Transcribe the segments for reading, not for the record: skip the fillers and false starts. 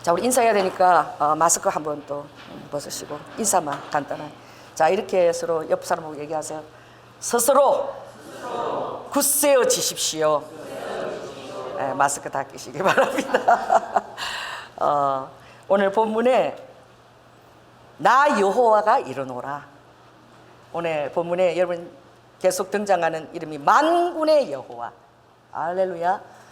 자, 우리 인사해야 되니까 마스크 한번 또 벗으시고 인사만 간단하게. 자, 이렇게 서로 옆 사람하고 얘기하세요. 스스로 굳세어지십시오. 네, 마스크 다 끼시기 바랍니다. 오늘 본문에 나 여호와가 이르노라. 오늘 본문에 여러분 계속 등장하는 이름이 만군의 여호와. 할렐루야.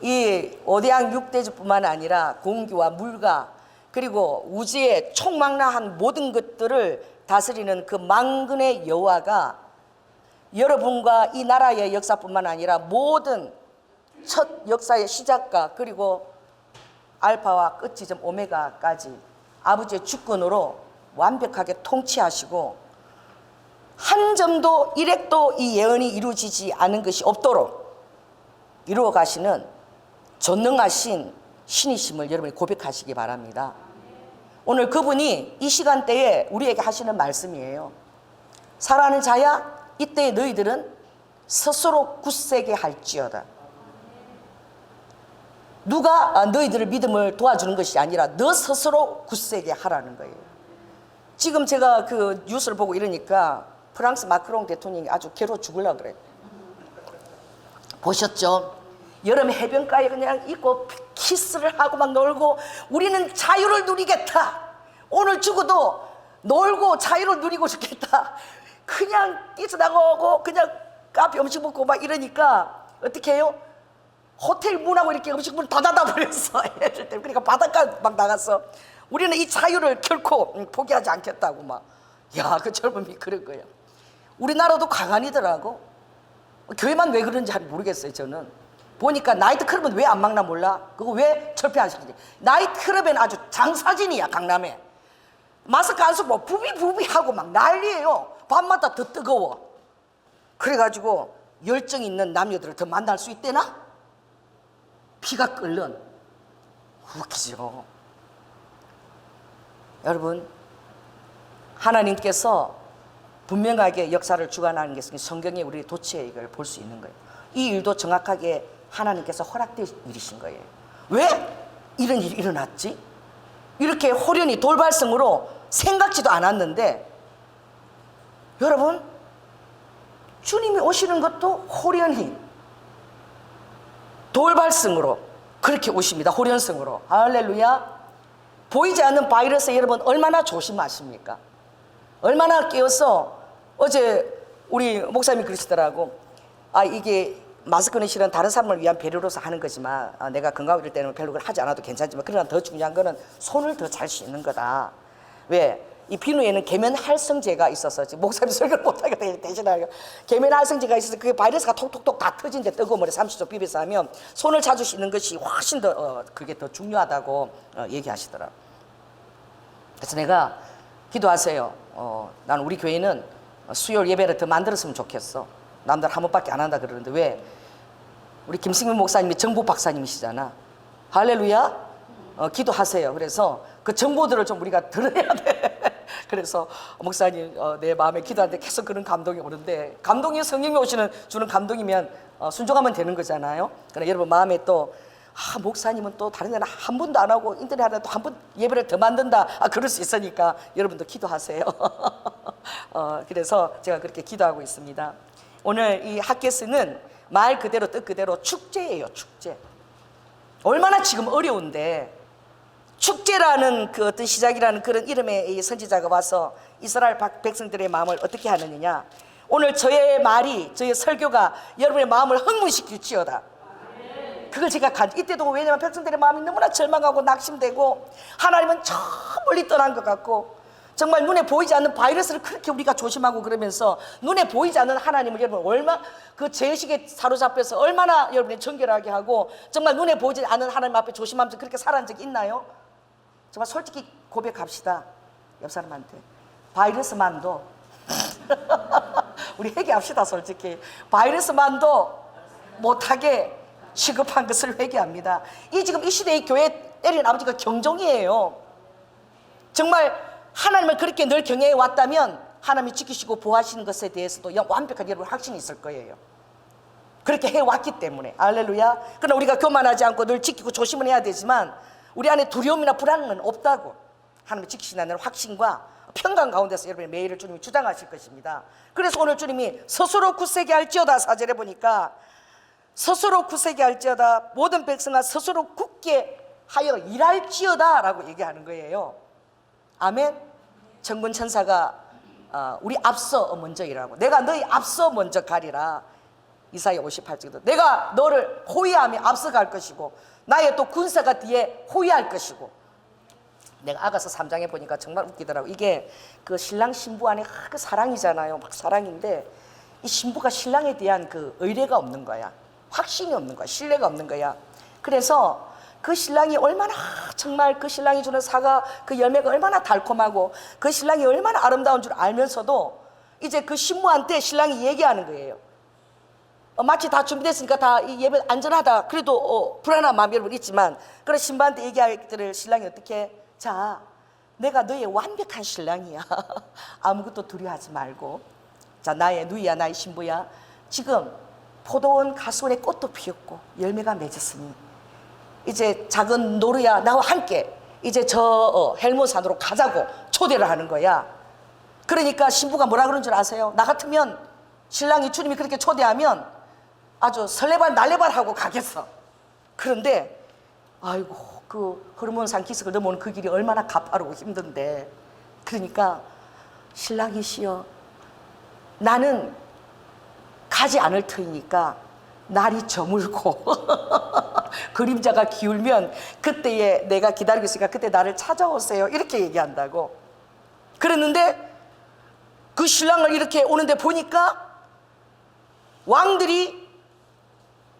이 오대양 육대주뿐만 아니라 공기와 물과 그리고 우주의 총망라한 모든 것들을 다스리는 그 만군의 여호와가 여러분과 이 나라의 역사뿐만 아니라 모든 첫 역사의 시작과 그리고 알파와 끝지점 오메가까지 아버지의 주권으로 완벽하게 통치하시고 한 점도 일획도 이 예언이 이루어지지 않은 것이 없도록 이루어 가시는 전능하신 신이심을 여러분이 고백하시기 바랍니다. 오늘 그분이 이 시간대에 우리에게 하시는 말씀이에요. 사랑하는 자야, 이때 너희들은 스스로 굳세게 할지어다. 누가 너희들의 믿음을 도와주는 것이 아니라 너 스스로 굳세게 하라는 거예요. 지금 제가 그 뉴스를 보고 이러니까 프랑스 마크롱 대통령이 아주 괴로워 죽으려고 그래요. 보셨죠? 여름 해변가에 그냥 있고 키스를 하고 막 놀고 우리는 자유를 누리겠다. 오늘 죽어도 놀고 자유를 누리고 싶겠다. 그냥 뛰쳐나가고 그냥 카페 음식 먹고 막 이러니까 어떻게 해요? 호텔 문하고 이렇게 음식 문 다 닫아버렸어. 그러니까 바닷가 막 나갔어. 우리는 이 자유를 결코 포기하지 않겠다고 막. 야, 그 젊음이 그런 거예요. 우리나라도 강한이더라고. 교회만 왜 그런지 잘 모르겠어요. 저는 보니까 나이트클럽은 왜 안 막나 몰라. 그거 왜 철폐하시는지. 나이트클럽에는 아주 장사진이야. 강남에 마스크 안 쓰고 부비부비하고 막 난리예요. 밤마다 더 뜨거워. 그래가지고 열정 있는 남녀들을 더 만날 수 있대나? 피가 끓는. 웃기죠. 여러분, 하나님께서 분명하게 역사를 주관하는 게 성경에 우리 도처에 이걸 볼 수 있는 거예요. 이 일도 정확하게 하나님께서 허락된 일이신 거예요. 왜 이런 일이 일어났지? 이렇게 호련히 돌발성으로 생각지도 않았는데, 여러분, 주님이 오시는 것도 호련히 돌발성으로 그렇게 오십니다. 호련성으로. 할렐루야. 보이지 않는 바이러스에 여러분 얼마나 조심하십니까? 얼마나 깨어서 어제 우리 목사님이 그러시더라고. 이게 마스크는 실은 다른 사람을 위한 배려로서 하는 거지만 내가 건강을 이럴 때는 별로 하지 않아도 괜찮지만 그러나 더 중요한 거는 손을 더 잘 씻는 거다. 왜? 이 비누에는 계면활성제가 있어서 지금 목사님 설교를 못하게 대신하려 계면활성제가 있어서 그게 바이러스가 톡톡톡 다 터진데 뜨거운 물에 30초 비벼서 하면 손을 자주 씻는 것이 훨씬 더 그게 더 중요하다고 얘기하시더라고요. 그래서 내가 기도하세요. 난 우리 교회는 수요일 예배를 더 만들었으면 좋겠어. 남들 한 번밖에 안 한다 그러는데 왜? 우리 김승민 목사님이 정보 박사님이시잖아. 할렐루야. 기도하세요. 그래서 그 정보들을 좀 우리가 들어야 돼. 그래서 목사님 내 마음에 기도하는데 계속 그런 감동이 오는데, 감동이 성령이 주는 감동이면 순종하면 되는 거잖아요. 그러나 여러분 마음에 또 목사님은 또 다른 데는 한 번도 안 하고 인터넷 하다 또 한 번 예배를 더 만든다. 그럴 수 있으니까 여러분도 기도하세요. 그래서 제가 그렇게 기도하고 있습니다. 오늘 이 핫게스는 말 그대로 뜻 그대로 축제예요. 축제. 얼마나 지금 어려운데 축제라는 그 어떤 시작이라는 그런 이름의 이 선지자가 와서 이스라엘 백성들의 마음을 어떻게 하느냐. 오늘 저의 말이, 저의 설교가 여러분의 마음을 흥분시킬지어다. 그걸 제가 이때도 왜냐면 백성들의 마음이 너무나 절망하고 낙심되고 하나님은 저 멀리 떠난 것 같고 정말 눈에 보이지 않는 바이러스를 그렇게 우리가 조심하고 그러면서 눈에 보이지 않는 하나님을 여러분 얼마 그 죄의식에 사로잡혀서 얼마나 여러분이 정결하게 하고 정말 눈에 보이지 않는 하나님 앞에 조심하면서 그렇게 살아온 적이 있나요? 정말 솔직히 고백합시다. 옆 사람한테 바이러스만도 우리 회개합시다. 솔직히 바이러스만도 못하게 취급한 것을 회개합니다. 이 지금 이 시대의 교회 때리는 아버지가 경종이에요. 정말 하나님을 그렇게 늘 경외해 왔다면 하나님이 지키시고 보호하시는 것에 대해서도 완벽한 여러분 확신이 있을 거예요. 그렇게 해왔기 때문에. 할렐루야. 그러나 우리가 교만하지 않고 늘 지키고 조심은 해야 되지만 우리 안에 두려움이나 불안은 없다고 하나님을 지키신다는 확신과 평강 가운데서 여러분의 매일을 주님이 주장하실 것입니다. 그래서 오늘 주님이 스스로 굳세게 할지어다 4절에 보니까 스스로 굳세게 할지어다 모든 백성아 스스로 굳게 하여 일할지어다 라고 얘기하는 거예요. 아멘. 천군 천사가 우리 앞서 먼저 일하고 내가 너희 앞서 먼저 가리라. 이사야 58절도 내가 너를 호위하며 앞서갈 것이고 나의 또 군사가 뒤에 호위할 것이고. 내가 아가서 3장에 보니까 정말 웃기더라고. 이게 그 신랑 신부 안에 그 사랑이잖아요. 막 사랑인데 이 신부가 신랑에 대한 그 의뢰가 없는 거야. 확신이 없는 거야. 신뢰가 없는 거야. 그래서 그 신랑이 얼마나 정말 그 신랑이 주는 사과 그 열매가 얼마나 달콤하고 그 신랑이 얼마나 아름다운 줄 알면서도 이제 그 신부한테 신랑이 얘기하는 거예요. 마치 다 준비됐으니까 다 이 예배 안전하다. 그래도 불안한 마음이 여러분 있지만 그래 신부한테 얘기하기를 신랑이 어떻게 자 내가 너의 완벽한 신랑이야. 아무것도 두려워하지 말고 자 나의 누이야 나의 신부야. 지금 포도원 가수원에 꽃도 피었고 열매가 맺었으니 이제 작은 노루야 나와 함께 이제 저 헬몬산으로 가자고 초대를 하는 거야. 그러니까 신부가 뭐라 그런 줄 아세요? 나 같으면 신랑이 주님이 그렇게 초대하면 아주 설레발 날레발 하고 가겠어. 그런데 아이고 그 허르몬산 기슭을 넘어오는 그 길이 얼마나 가파르고 힘든데 그러니까 신랑이시여 나는 가지 않을 터이니까 날이 저물고 그림자가 기울면 그때에 내가 기다리고 있으니까 그때 나를 찾아오세요 이렇게 얘기한다고. 그랬는데 그 신랑을 이렇게 오는데 보니까 왕들이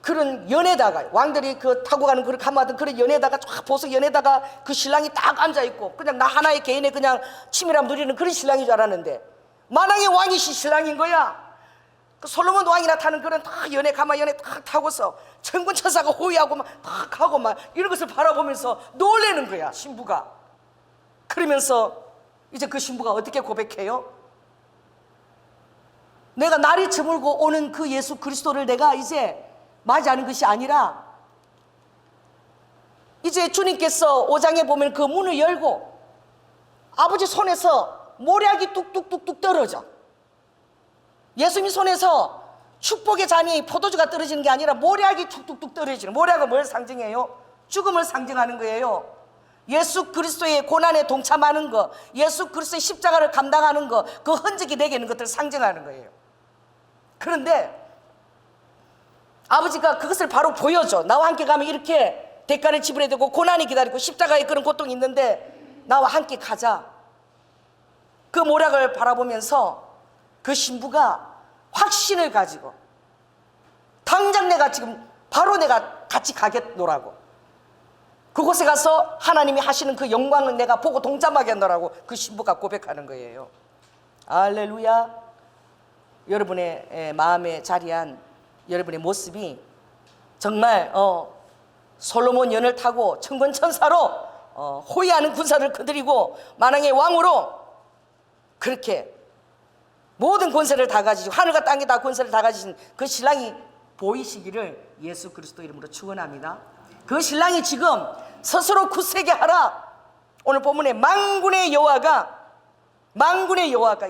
그런 연에다가 왕들이 그 타고 가는 그 가마든 그런 연에다가 쫙 보석 연에다가 그 신랑이 딱 앉아있고 그냥 나 하나의 개인의 그냥 치밀함 누리는 그런 신랑인 줄 알았는데 만왕의 왕이신 신랑인 거야. 그 솔로몬 왕이나 타는 그런 딱 연애 가마 연애 딱 타고서 천군 천사가 호위하고 막 딱 하고 막 이런 것을 바라보면서 놀래는 거야 신부가. 그러면서 이제 그 신부가 어떻게 고백해요? 내가 날이 저물고 오는 그 예수 그리스도를 내가 이제 맞이하는 것이 아니라 이제 주님께서 5장에 보면 그 문을 열고 아버지 손에서 모략이 뚝뚝뚝뚝 떨어져. 예수님 손에서 축복의 잔이 포도주가 떨어지는 게 아니라 모략이 툭툭툭 떨어지는. 모략은 뭘 상징해요? 죽음을 상징하는 거예요. 예수 그리스도의 고난에 동참하는 것, 예수 그리스도의 십자가를 감당하는 것, 그 흔적이 내게 있는 것들을 상징하는 거예요. 그런데 아버지가 그것을 바로 보여줘. 나와 함께 가면 이렇게 대가를 지불해야 되고 고난이 기다리고 십자가에 그런 고통이 있는데 나와 함께 가자. 그 모략을 바라보면서 그 신부가 확신을 가지고 당장 내가 지금 바로 내가 같이 가겠노라고, 그곳에 가서 하나님이 하시는 그 영광을 내가 보고 동참하겠노라고 그 신부가 고백하는 거예요. 할렐루야. 여러분의 마음에 자리한 여러분의 모습이 정말 솔로몬 연을 타고 천군천사로 호위하는 군사를 거느리고 만왕의 왕으로 그렇게 모든 권세를 다 가지시고 하늘과 땅에 다 권세를 다 가지신 그 신랑이 보이시기를 예수 그리스도 이름으로 축원합니다. 그 신랑이 지금 스스로 굳세게 하라. 오늘 본문에 만군의 여호와가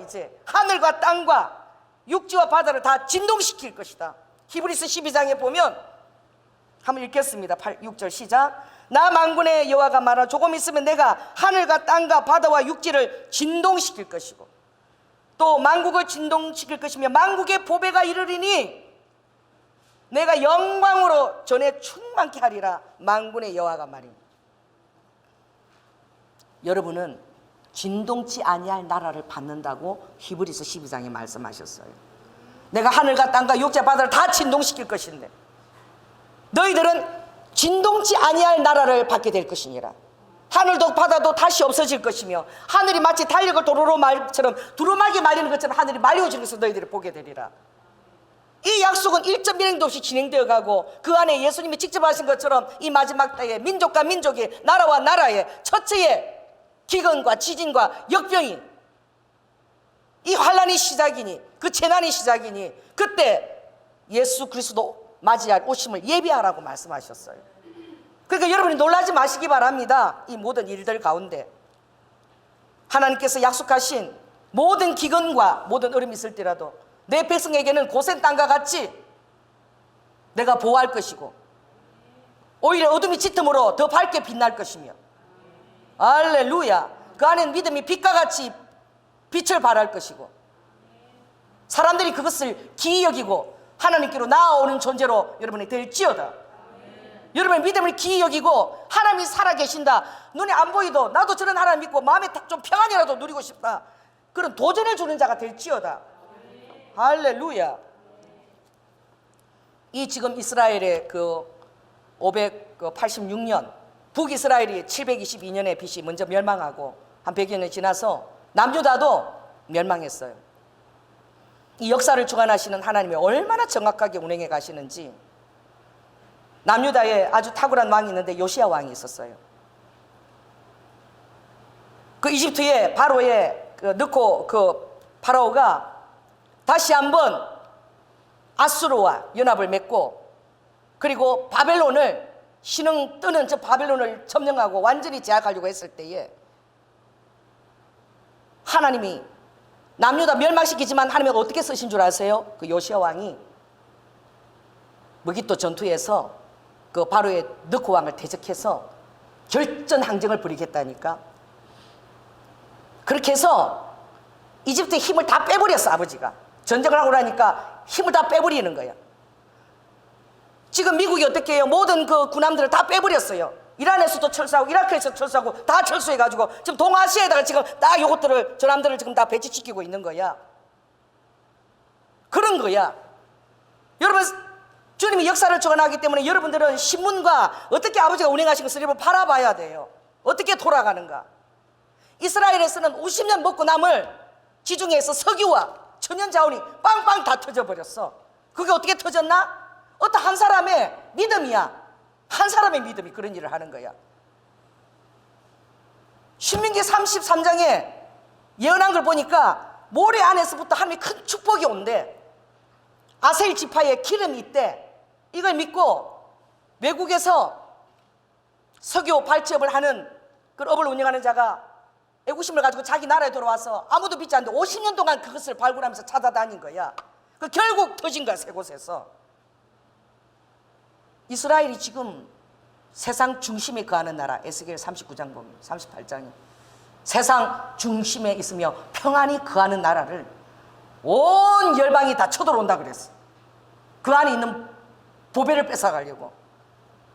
이제 하늘과 땅과 육지와 바다를 다 진동시킬 것이다. 히브리서 12장에 보면 한번 읽겠습니다. 6절 시작. 나 만군의 여호와가 말하 조금 있으면 내가 하늘과 땅과 바다와 육지를 진동시킬 것이고 또 만국을 진동시킬 것이며 만국의 보배가 이르리니 내가 영광으로 전에 충만케 하리라. 만군의 여호와가 말입니다. 여러분은 진동치 아니할 나라를 받는다고 히브리서 12장에 말씀하셨어요. 내가 하늘과 땅과 육지와 바다를 다 진동시킬 것인데 너희들은 진동치 아니할 나라를 받게 될 것이니라. 하늘도 바다도 다시 없어질 것이며 하늘이 마치 달력을 도로로 말처럼 두루마기 말리는 것처럼 하늘이 말려지는 것을 너희들이 보게 되리라. 이 약속은 일점 미행도 없이 진행되어 가고 그 안에 예수님이 직접 하신 것처럼 이 마지막 때에 민족과 민족이 나라와 나라의 처처의 기근과 지진과 역병이 이 환란이 시작이니 그 재난이 시작이니 그때 예수 그리스도 맞이할 오심을 예비하라고 말씀하셨어요. 그러니까 여러분이 놀라지 마시기 바랍니다. 이 모든 일들 가운데 하나님께서 약속하신 모든 기근과 모든 어려움이 있을지라도 내 백성에게는 고센 땅과 같이 내가 보호할 것이고 오히려 어둠이 짙음으로 더 밝게 빛날 것이며, 할렐루야, 그 안에는 믿음이 빛과 같이 빛을 발할 것이고 사람들이 그것을 기이 여기고 하나님께로 나아오는 존재로 여러분이 될지어다. 여러분의 믿음을 기이 여기고 하나님이 살아계신다, 눈에 안 보이도 나도 저런 하나님 믿고 마음에 좀 평안이라도 누리고 싶다, 그런 도전을 주는 자가 될지어다. 할렐루야. 이 지금 이스라엘의 그 586년 북이스라엘이 722년에 빛이 먼저 멸망하고 한 100여 년 지나서 남유다도 멸망했어요. 이 역사를 주관하시는 하나님이 얼마나 정확하게 운행해 가시는지. 남유다에 아주 탁월한 왕이 있는데 요시야 왕이 있었어요. 그 이집트의 바로에 넣고 그 파라오가 다시 한번 아수르와 연합을 맺고 그리고 바벨론을 신흥 뜨는 저 바벨론을 점령하고 완전히 제압하려고 했을 때에 하나님이 남유다 멸망시키지만 하나님이 어떻게 쓰신 줄 아세요? 그 요시야 왕이 무기또 전투에서 그 바로의 느코 왕을 대적해서 결전항쟁을 벌이겠다니까. 그렇게 해서 이집트의 힘을 다 빼버렸어. 아버지가 전쟁을 하고 나니까 힘을 다 빼버리는 거야. 지금 미국이 어떻게 해요? 모든 그 군함들을 다 빼버렸어요. 이란에서도 철수하고 이라크에서 철수하고 다 철수해가지고 지금 동아시아에다가 지금 딱 요것들을 전함들을 지금 다 배치시키고 있는 거야. 그런 거야. 여러분, 주님이 역사를 주관하기 때문에 여러분들은 신문과 어떻게 아버지가 운행하신 것을 여러분 바라봐야 돼요. 어떻게 돌아가는가. 이스라엘에서는 50년 먹고 남을 지중해에서 석유와 천연자원이 빵빵 다 터져버렸어. 그게 어떻게 터졌나? 어떤 한 사람의 믿음이야. 한 사람의 믿음이 그런 일을 하는 거야. 신명기 33장에 예언한 걸 보니까 모래 안에서부터 하나님이 큰 축복이 온대. 아셀 지파에 기름이 있대. 이걸 믿고 외국에서 석유 발치업을 하는 그 업을 운영하는 자가 애구심을 가지고 자기 나라에 돌아와서 아무도 믿지 않는데 50년 동안 그것을 발굴하면서 찾아다닌 거야. 그 결국 터진 거야, 세 곳에서. 이스라엘이 지금 세상 중심에 거하는 나라, 에스겔 39장 보면 38장이 세상 중심에 있으며 평안히 거하는 나라를 온 열방이 다 쳐들어온다 그랬어. 그 안에 있는 보배를 뺏어가려고.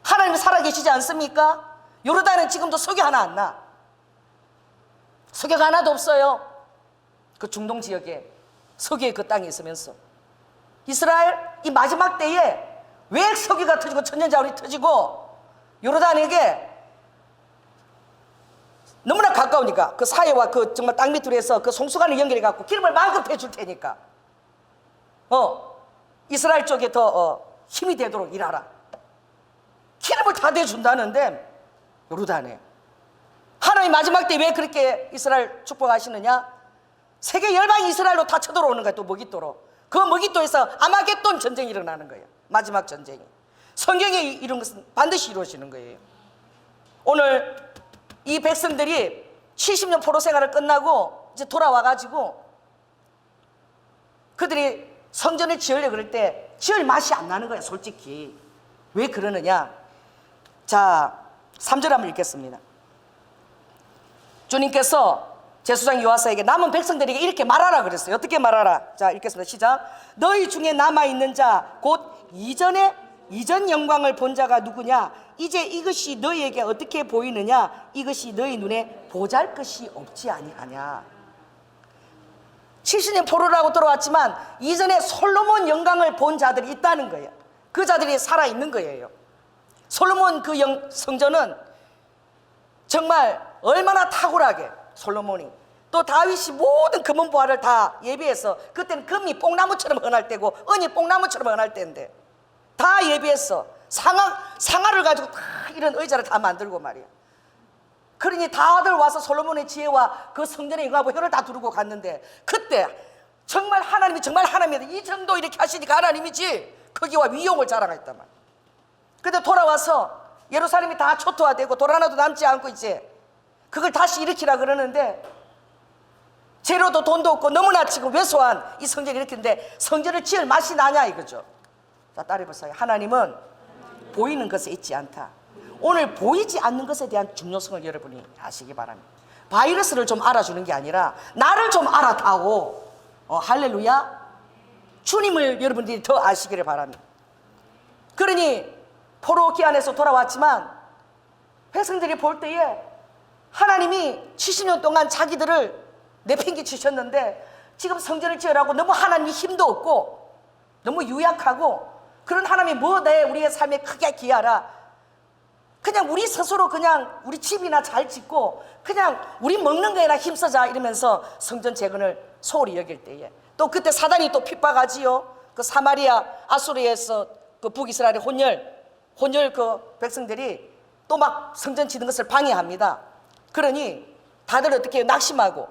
하나님이 살아계시지 않습니까? 요르단은 지금도 석유 하나 안 나. 석유가 하나도 없어요. 그 중동 지역에 석유의 그 땅에 있으면서 이스라엘 이 마지막 때에 왜 석유가 터지고 천연자원이 터지고 요르단에게 너무나 가까우니까 그 사해와 그 정말 땅 밑으로 해서 그 송수관을 연결해 갖고 기름을 마음껏 대줄 테니까 이스라엘 쪽에 더 힘이 되도록 일하라. 기름을 다 대준다는데 요르단에 하나님 마지막 때 왜 그렇게 이스라엘 축복하시느냐? 세계 열방이 이스라엘로 다 쳐들어오는 거야. 또 머깃도로. 그 머깃도에서 아마겟돈 전쟁이 일어나는 거예요. 마지막 전쟁이. 성경에 이런 것은 반드시 이루어지는 거예요. 오늘 이 백성들이 70년 포로 생활을 끝나고 이제 돌아와가지고 그들이 성전을 지으려고 그럴 때 지을 맛이 안 나는 거야, 솔직히. 왜 그러느냐? 자, 3절 한번 읽겠습니다. 주님께서 제사장 요아사에게 남은 백성들에게 이렇게 말하라 그랬어요. 어떻게 말하라? 자, 읽겠습니다. 시작. 너희 중에 남아있는 자 곧 이전 영광을 본 자가 누구냐? 이제 이것이 너희에게 어떻게 보이느냐? 이것이 너희 눈에 보잘것이 없지 아니하냐. 70년 포로라고 들어왔지만 이전에 솔로몬 영광을 본 자들이 있다는 거예요. 그 자들이 살아있는 거예요. 솔로몬 그 성전은 정말 얼마나 탁월하게 솔로몬이 또 다윗이 모든 금은 보화를 다 예비해서 그때는 금이 뽕나무처럼 흔할 때고 은이 뽕나무처럼 흔할 때인데 다 예비해서 상아를 가지고 다 이런 의자를 다 만들고 말이야. 그러니 다들 와서 솔로몬의 지혜와 그 성전에 응하고 혀를 다 두르고 갔는데 그때 정말 하나님이 정말 하나님이다. 이 정도 이렇게 하시니까 하나님이지 크기와 위용을 자랑했단 말이야. 근데 돌아와서 예루살렘이 다 초토화되고 돌 하나도 남지 않고 이제 그걸 다시 일으키라 그러는데 재료도 돈도 없고 너무나 지금 왜소한 이 성전을 일으키는데 성전을 지을 맛이 나냐 이거죠. 자, 따라해보세요. 하나님은 보이는 것에 있지 않다. 오늘 보이지 않는 것에 대한 중요성을 여러분이 아시기 바랍니다. 바이러스를 좀 알아주는 게 아니라 나를 좀 알아타고 할렐루야, 주님을 여러분들이 더 아시기를 바랍니다. 그러니 포로 기한에서 돌아왔지만 백성들이 볼 때에 하나님이 70년 동안 자기들을 내팽개치셨는데 지금 성전을 지으라고 너무 하나님이 힘도 없고 너무 유약하고 그런 하나님이 뭐내 우리의 삶에 크게 기하라. 그냥 우리 스스로 그냥 우리 집이나 잘 짓고 그냥 우리 먹는 거에나 힘쓰자 이러면서 성전 재건을 소홀히 여길 때에 또 그때 사단이 또 핍박하지요. 그 사마리아 아수르에서 그 북이스라엘의 혼혈 그 백성들이 또 막 성전 짓는 것을 방해합니다. 그러니 다들 어떻게 해요? 낙심하고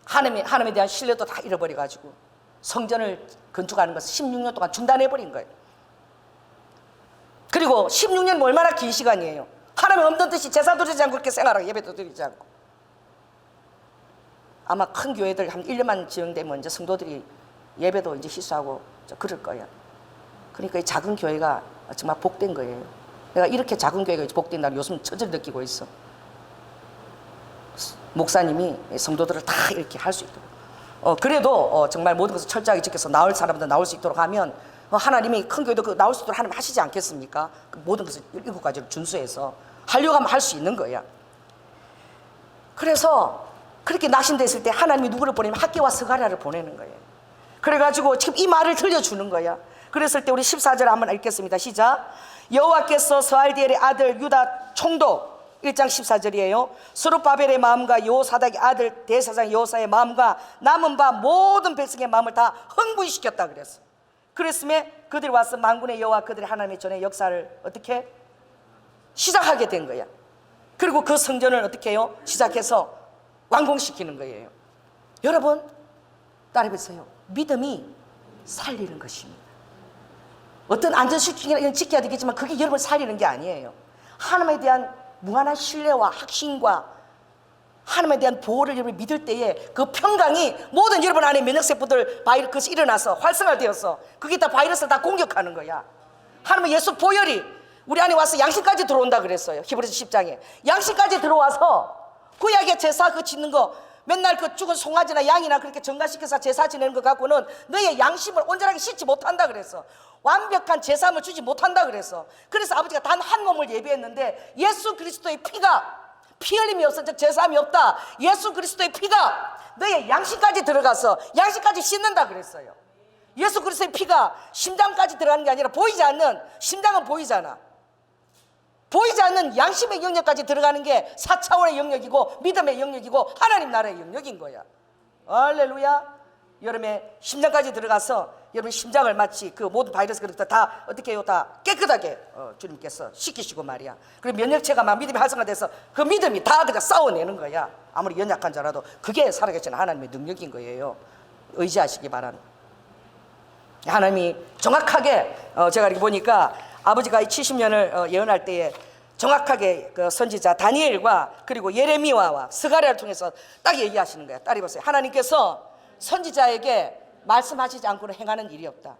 하나님에 대한 신뢰도 다 잃어버려가지고 성전을 건축하는 것을 16년 동안 중단해버린 거예요. 그리고 16년은 얼마나 긴 시간이에요. 하나님 없는 듯이 제사 드리지 않고 그렇게 생활하고 예배도 드리지 않고. 아마 큰 교회들 한 1년만 지정되면 이제 성도들이 예배도 이제 희수하고 그럴 거예요. 그러니까 이 작은 교회가 정말 복된 거예요. 내가 이렇게 작은 교회가 복된다는 요즘 처절 느끼고 있어. 목사님이 성도들을 다 이렇게 할 수 있도록 그래도 정말 모든 것을 철저하게 지켜서 나올 사람들 나올 수 있도록 하면 하나님이 큰 교회도 그 나올 수 있도록 하나님 하시지 않겠습니까? 그 모든 것을 7가지를 준수해서 하려고 하면 할 수 있는 거야. 그래서 그렇게 낙심됐을 때 하나님이 누구를 보내면 학개와 스가랴를 보내는 거예요. 그래가지고 지금 이 말을 들려주는 거야. 그랬을 때 우리 14절 한번 읽겠습니다. 시작. 여호와께서 스알디엘의 아들 유다 총독 1장 14절이에요. 스룹바벨의 마음과 여호사닥의 아들 대사장 여호사의 마음과 남은 바 모든 백성의 마음을 다 흥분시켰다 그랬어. 그랬음에 그들이 와서 만군의 여호와 그들의 하나님의 전의 역사를 어떻게 시작하게 된 거야. 그리고 그 성전을 어떻게 해요? 시작해서 완공시키는 거예요. 여러분 따라해보세요. 믿음이 살리는 것입니다. 어떤 안전수칙이나 지켜야 되겠지만 그게 여러분을 살리는 게 아니에요. 하나님에 대한 무한한 신뢰와 확신과 하나님에 대한 보호를 여러분이 믿을 때에 그 평강이 모든 여러분 안에 면역세포들 그것이 일어나서 활성화되어서 그게 다 바이러스를 다 공격하는 거야. 하나님은 예수 보혈이 우리 안에 와서 양심까지 들어온다 그랬어요. 히브리서 10장에 양심까지 들어와서 구약의 제사 그 짓는 거 맨날 그 죽은 송아지나 양이나 그렇게 정가시켜서 제사 지내는 거 갖고는 너의 양심을 온전하게 씻지 못한다 그랬어. 완벽한 제사함을 주지 못한다 그랬어. 그래서 아버지가 단 한 몸을 예비했는데 예수 그리스도의 피가 피 흘림이 없어 즉 제사함이 없다. 예수 그리스도의 피가 너의 양심까지 들어가서 양심까지 씻는다 그랬어요. 예수 그리스도의 피가 심장까지 들어가는 게 아니라 보이지 않는, 심장은 보이잖아. 보이지 않는 양심의 영역까지 들어가는 게 4차원의 영역이고 믿음의 영역이고 하나님 나라의 영역인 거야. 할렐루야. 여러분의 심장까지 들어가서 여러분 심장을 마치 그 모든 바이러스 그렇다 다 어떻게 해요? 다 깨끗하게 주님께서 씻기시고 말이야. 그리고 면역체가 막 믿음이 활성화돼서 그 믿음이 다 그냥 싸워내는 거야. 아무리 연약한 자라도 그게 살아계신 하나님의 능력인 거예요. 의지하시기 바랍니다. 하나님이 정확하게 제가 이렇게 보니까 아버지가 이 70년을 예언할 때에 정확하게 그 선지자 다니엘과 그리고 예레미야와 스가랴를 통해서 딱 얘기하시는 거야. 따라 보세요. 하나님께서 선지자에게 말씀하시지 않고는 행하는 일이 없다.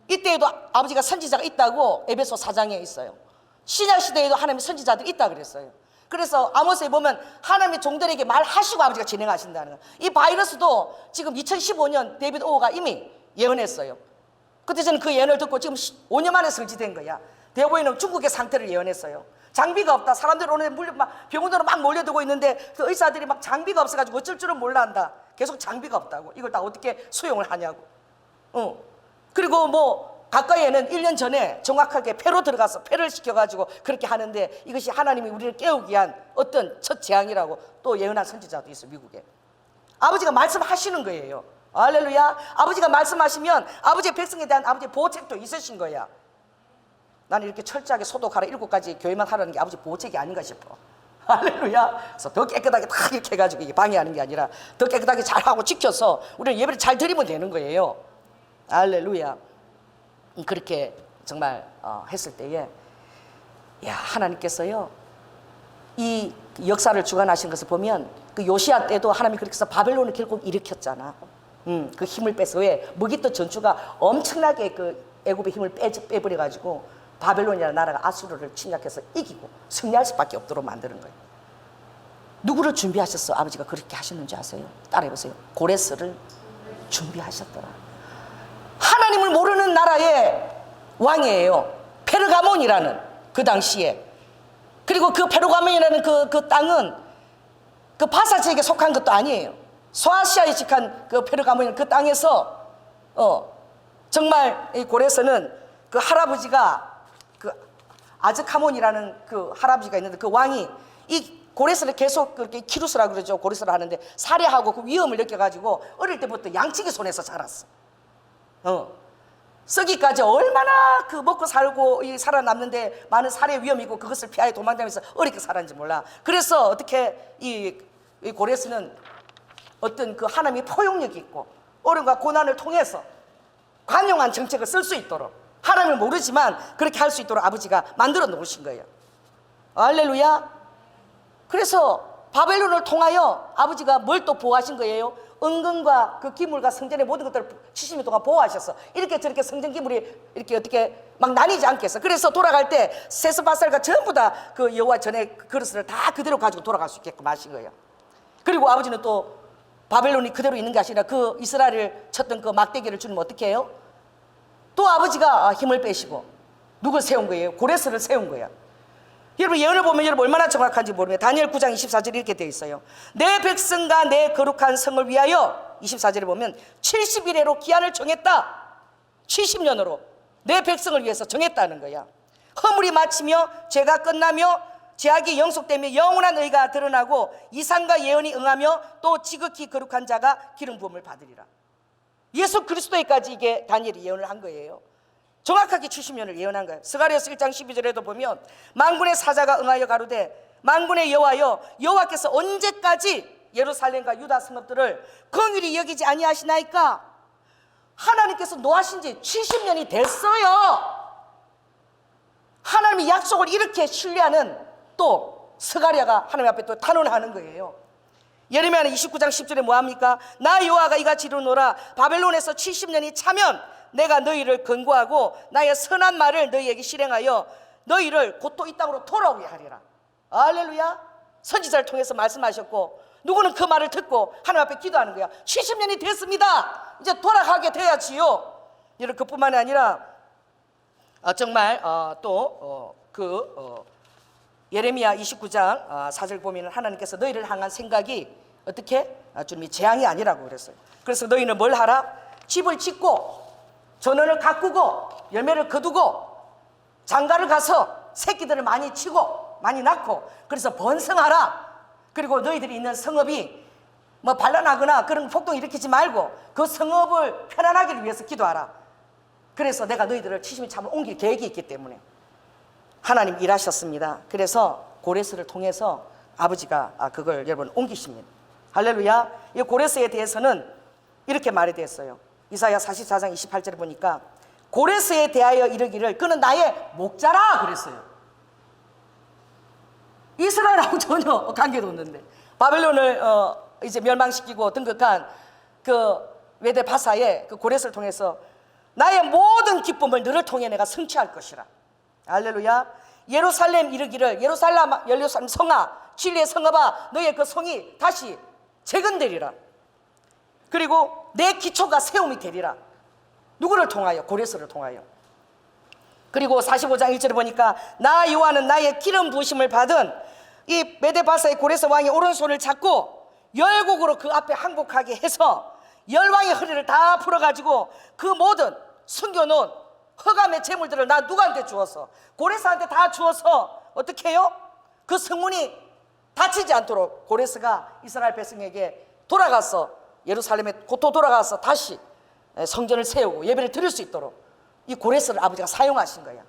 이때에도 아버지가 선지자가 있다고 에베소 4장에 있어요. 신약 시대에도 하나님의 선지자들이 있다 그랬어요. 그래서 아모스에 보면 하나님의 종들에게 말하시고 아버지가 진행하신다는 거예요. 이 바이러스도 지금 2015년 데이비드 오어가 이미 예언했어요. 그때 저는 그 예언을 듣고 지금 5년 만에 설치된 거야. 대보이는 중국의 상태를 예언했어요. 장비가 없다. 사람들이 오늘 병원으로 막 몰려들고 있는데 그 의사들이 막 장비가 없어가지고 어쩔 줄은 몰라 한다. 계속 장비가 없다고. 이걸 다 어떻게 수용을 하냐고. 그리고 뭐 가까이에는 1년 전에 정확하게 폐로 들어가서 폐를 시켜가지고 그렇게 하는데 이것이 하나님이 우리를 깨우기 위한 어떤 첫 재앙이라고 또 예언한 선지자도 있어요. 미국에. 아버지가 말씀하시는 거예요. 할렐루야. 아버지가 말씀하시면 아버지의 백성에 대한 아버지의 보호책도 있으신 거야. 나는 이렇게 철저하게 소독하라 7가지 교회만 하라는 게 아버지 보호책이 아닌가 싶어. 할렐루야. 그래서 더 깨끗하게 다 이렇게 해가지고 이게 방해하는 게 아니라 더 깨끗하게 잘하고 지켜서 우리는 예배를 잘 드리면 되는 거예요. 할렐루야. 그렇게 정말 했을 때에 야, 하나님께서요, 이 역사를 주관하신 것을 보면 그 요시야 때도 하나님이 그렇게 해서 바벨론을 결국 일으켰잖아. 그 힘을 뺐어. 왜? 무기토 전투가 엄청나게 그 애굽의 힘을 빼버려가지고 바벨론이라는 나라가 아수르를 침략해서 이기고 승리할 수밖에 없도록 만드는 거예요. 누구를 준비하셨어? 아버지가 그렇게 하셨는지 아세요? 따라해보세요. 고레스를 준비하셨더라. 하나님을 모르는 나라의 왕이에요. 페르가몬이라는 그 당시에. 그리고 그 페르가몬이라는 그 땅은 그 바사 지역에 속한 것도 아니에요. 소아시아에 직한 그 페르가몬이라는 그 땅에서 정말 이 고레스는 그 할아버지가 그 아즈카몬이라는 그 할아버지가 있는데 그 왕이 이 고레스를 계속 그렇게 키루스라 그러죠. 고레스를 하는데 살해하고 그 위험을 느껴가지고 어릴 때부터 양치기 손에서 자랐어. 썩기까지 얼마나 그 먹고 살고 살아남는데 많은 살해 위험이고 그것을 피하여 도망다니면서 어렵게 살았는지 몰라. 그래서 어떻게 이 고레스는 어떤 그 하나님의 포용력이 있고 어려움과 고난을 통해서 관용한 정책을 쓸 수 있도록 하나님을 모르지만 그렇게 할 수 있도록 아버지가 만들어 놓으신 거예요. 할렐루야. 그래서 바벨론을 통하여 아버지가 뭘 또 보호하신 거예요? 은근과 그 기물과 성전의 모든 것들을 70년 동안 보호하셨어. 이렇게 저렇게 성전 기물이 이렇게 어떻게 막 나뉘지 않게 했어. 그래서 돌아갈 때 세스바살과 전부 다 그 여호와 전에 그릇을 다 그대로 가지고 돌아갈 수 있게끔 하신 거예요. 그리고 아버지는 또 바벨론이 그대로 있는 게 아니라 그 이스라엘을 쳤던 그 막대기를 주면 어떻게 해요? 또 아버지가 힘을 빼시고 누굴 세운 거예요? 고레스를 세운 거예요. 여러분 예언을 보면 여러분 얼마나 정확한지 모릅니다. 다니엘 9장 24절에 이렇게 되어 있어요. 내 백성과 내 거룩한 성을 위하여 24절에 보면 70일에로 기한을 정했다. 70년으로 내 백성을 위해서 정했다는 거야. 허물이 마치며 죄가 끝나며 죄악이 영속되며 영원한 의가 드러나고 이상과 예언이 응하며 또 지극히 거룩한 자가 기름 부음을 받으리라. 예수 그리스도에까지 이게 다니엘이 예언을 한 거예요. 정확하게 70년을 예언한 거예요. 스가랴서 1장 12절에도 보면 만군의 사자가 응하여 가로되 만군의 여호와여 여호와께서 언제까지 예루살렘과 유다 성읍들을 긍휼히 여기지 아니하시나이까. 하나님께서 노하신 지 70년이 됐어요. 하나님의 약속을 이렇게 신뢰하는 또 스가랴가 하나님 앞에 또 탄원하는 거예요. 예레미야는 29장 10절에 뭐합니까? 나 여호와가 이같이 이르노라. 바벨론에서 70년이 차면 내가 너희를 건고하고 나의 선한 말을 너희에게 실행하여 너희를 곧 또 이 땅으로 돌아오게 하리라. 할렐루야. 선지자를 통해서 말씀하셨고 누구는 그 말을 듣고 하나님 앞에 기도하는 거야. 70년이 됐습니다. 이제 돌아가게 돼야지요. 여러분 그뿐만이 아니라 정말 예레미야 29장 4절 보면 하나님께서 너희를 향한 생각이 어떻게? 주님이 재앙이 아니라고 그랬어요. 그래서 너희는 뭘 하라? 집을 짓고 전원을 가꾸고 열매를 거두고 장가를 가서 새끼들을 많이 치고 많이 낳고 그래서 번성하라. 그리고 너희들이 있는 성읍이 뭐 반란하거나 그런 폭동 일으키지 말고 그 성읍을 편안하기를 위해서 기도하라. 그래서 내가 너희들을 70년 참을 옮길 계획이 있기 때문에 하나님 일하셨습니다. 그래서 고레스를 통해서 아버지가 그걸 여러분 옮기십니다. 할렐루야. 이 고레스에 대해서는 이렇게 말이 됐어요. 이사야 44장 28절에 보니까 고레스에 대하여 이르기를 그는 나의 목자라 그랬어요. 이스라엘하고 전혀 관계도 없는데 바벨론을 이제 멸망시키고 등극한 그 외대 바사의 그 고레스를 통해서 나의 모든 기쁨을 너를 통해 내가 성취할 것이라. 할렐루야. 예루살렘 이르기를 예루살렘 성아 진리의 성읍아 너의 그 성이 다시 재건되리라. 그리고 내 기초가 세움이 되리라. 누구를 통하여? 고레스를 통하여. 그리고 45장 1절에 보니까 나 여호와는 나의 기름 부으심을 받은 이 메데바사의 고레스 왕의 오른손을 잡고 열국으로 그 앞에 항복하게 해서 열왕의 허리를 다 풀어가지고 그 모든 숨겨놓은 허감의 재물들을 나 누구한테 주어서 고레스한테 다 주어서 어떻게 해요? 그 성문이 닫히지 않도록 고레스가 이스라엘 백성에게 돌아가서 예루살렘에 곧또 돌아가서 다시 성전을 세우고 예배를 드릴 수 있도록 이 고레스를 아버지가 사용하신 거예요.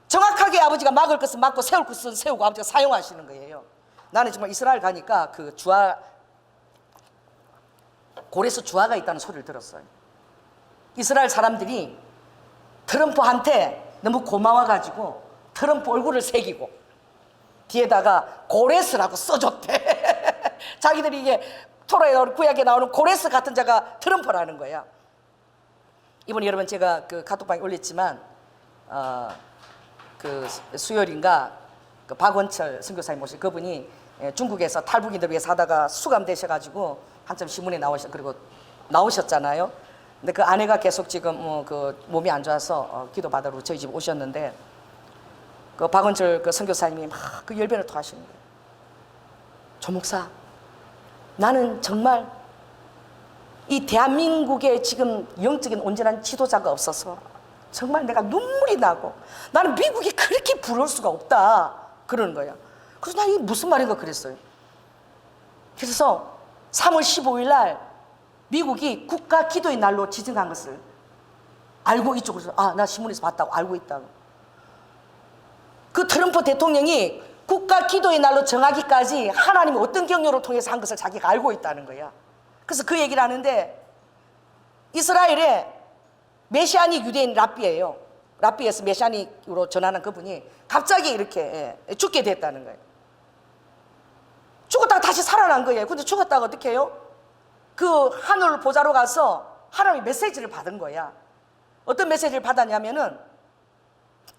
정확하게 아버지가 막을 것은 막고 세울 것은 세우고 아버지가 사용하시는 거예요. 나는 정말 이스라엘 가니까 그 고레스 주화가 있다는 소리를 들었어요. 이스라엘 사람들이 트럼프한테 너무 고마워가지고 트럼프 얼굴을 새기고 뒤에다가 고레스라고 써줬대. 자기들이 이게 토라에 나오는 구약에 나오는 고레스 같은 자가 트럼프라는 거야. 이번에 여러분 제가 그 카톡방에 올렸지만 그 수요일인가 그 박원철 선교사님 모신 그분이 중국에서 탈북인들 위해 사다가 수감되셔가지고 한참 신문에 그리고 나오셨잖아요. 근데 그 아내가 계속 지금 그 몸이 안 좋아서 기도 받으러 저희 집 오셨는데 그 박원철 그 선교사님이 막 그 열변을 토하시는 거예요. 조 목사, 나는 정말 이 대한민국에 지금 영적인 온전한 지도자가 없어서 정말 내가 눈물이 나고 나는 미국이 그렇게 부러울 수가 없다 그러는 거야. 그래서 나 이게 무슨 말인가 그랬어요. 그래서 3월 15일 날 미국이 국가 기도의 날로 지정한 것을 알고 이쪽으로 나 신문에서 봤다고 알고 있다고. 그 트럼프 대통령이 국가 기도의 날로 정하기까지 하나님이 어떤 경로를 통해서 한 것을 자기가 알고 있다는 거야. 그래서 그 얘기를 하는데 이스라엘에 메시아닉 유대인 랍비예요. 랍비에서 메시아닉으로 전하는 그분이 갑자기 이렇게 죽게 됐다는 거예요. 죽었다가 다시 살아난 거예요. 근데 죽었다가 어떻게 해요? 그 하늘 보좌로 가서 하나님의 메시지를 받은 거야. 어떤 메시지를 받았냐면은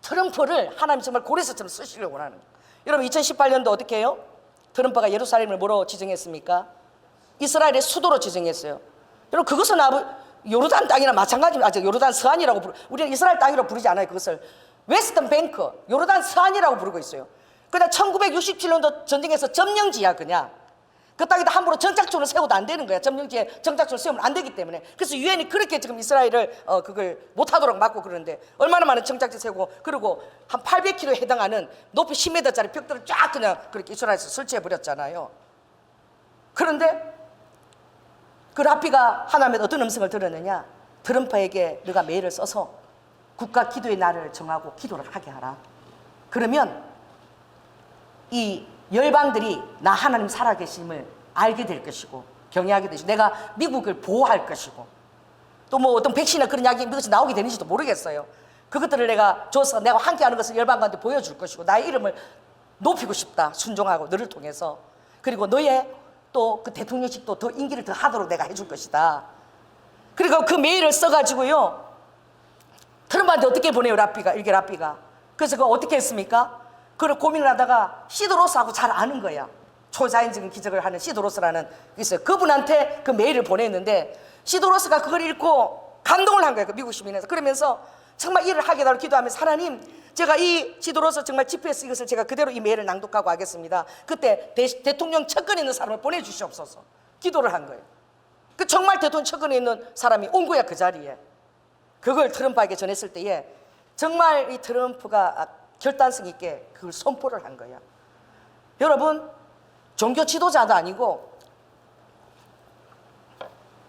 트럼프를 하나님 정말 고레스처럼 쓰시려고 하는 거예요. 여러분 2018년도 어떻게 해요? 트럼프가 예루살렘을 뭐로 지정했습니까? 이스라엘의 수도로 지정했어요. 여러분 그것은 요르단 땅이나 마찬가지입니다. 요르단 서안이라고 우리는 이스라엘 땅이라고 부르지 않아요. 그것을 웨스턴 뱅크, 요르단 서안이라고 부르고 있어요. 그냥 1967년도 전쟁에서 점령지야. 그냥 그 땅에다 함부로 정착촌을 세워도 안 되는 거야. 점령지에 정착촌을 세우면 안 되기 때문에. 그래서 유엔이 그렇게 지금 이스라엘을 그걸 못하도록 막고 그러는데 얼마나 많은 정착지 세우고 그리고 한 800km에 해당하는 높이 10m짜리 벽들을 쫙 그냥 그렇게 이스라엘에서 설치해 버렸잖아요. 그런데 그 랍비가 하나님의 어떤 음성을 들었느냐? 트럼프에게 네가 메일을 써서 국가 기도의 날을 정하고 기도를 하게 하라. 그러면 이 열방들이 나 하나님 살아계심을 알게 될 것이고 경외하게 되시고 내가 미국을 보호할 것이고 또 뭐 어떤 백신이나 그런 약이 미국에서 나오게 되는지도 모르겠어요. 그것들을 내가 줘서 내가 함께하는 것을 열방한테 보여줄 것이고 나의 이름을 높이고 싶다. 순종하고 너를 통해서. 그리고 너의 또 그 대통령직도 더 임기를 더 하도록 내가 해줄 것이다. 그리고 그 메일을 써가지고요 트럼프한테 어떻게 보내요? 일개 랍비가. 그래서 그거 어떻게 했습니까? 그걸 고민을 하다가 시드로스하고 잘 아는 거야. 초자연적인 기적을 하는 시드로스라는 게 있어요. 그분한테 그 메일을 보냈는데 시드로스가 그걸 읽고 감동을 한 거예요. 그 미국 시민에서. 그러면서 정말 일을 하게 달라고 기도하면서 하나님 제가 이 시드로스 정말 집회에서 이것을 제가 그대로 이 메일을 낭독하고 하겠습니다. 그때 대통령 측근에 있는 사람을 보내주시옵소서. 기도를 한 거예요. 그 정말 대통령 측근에 있는 사람이 온 거야. 그 자리에. 그걸 트럼프에게 전했을 때에 정말 이 트럼프가 결단성 있게 그걸 선포를 한 거야. 여러분 종교 지도자도 아니고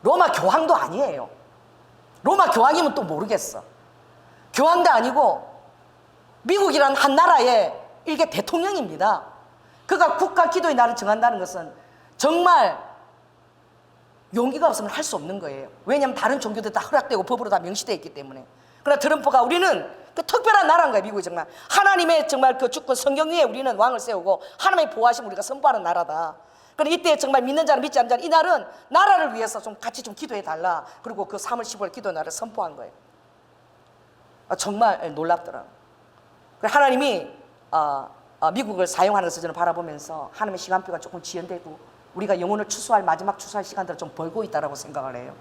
로마 교황도 아니에요. 로마 교황이면 또 모르겠어. 교황도 아니고 미국이란 한 나라의 일개 대통령입니다. 그가 국가 기도의 날을 정한다는 것은 정말 용기가 없으면 할 수 없는 거예요. 왜냐하면 다른 종교들 다 허락되고 법으로 다 명시되어 있기 때문에. 그러나 트럼프가 우리는 그 특별한 나라인 거예요. 미국이 정말 하나님의 정말 그 주권 성경 위에 우리는 왕을 세우고 하나님의 보호하심 우리가 선포하는 나라다. 그러나 이때 정말 믿는 자는 믿지 않는 자는 이 날은 나라를 위해서 좀 같이 좀 기도해 달라. 그리고 그 3월 15일 기도 날을 선포한 거예요. 정말 놀랍더라고요. 하나님이 미국을 사용하는 것을 저는 바라보면서 하나님의 시간표가 조금 지연되고 우리가 영혼을 추수할 마지막 추수할 시간들을 좀 벌고 있다고 생각을 해요.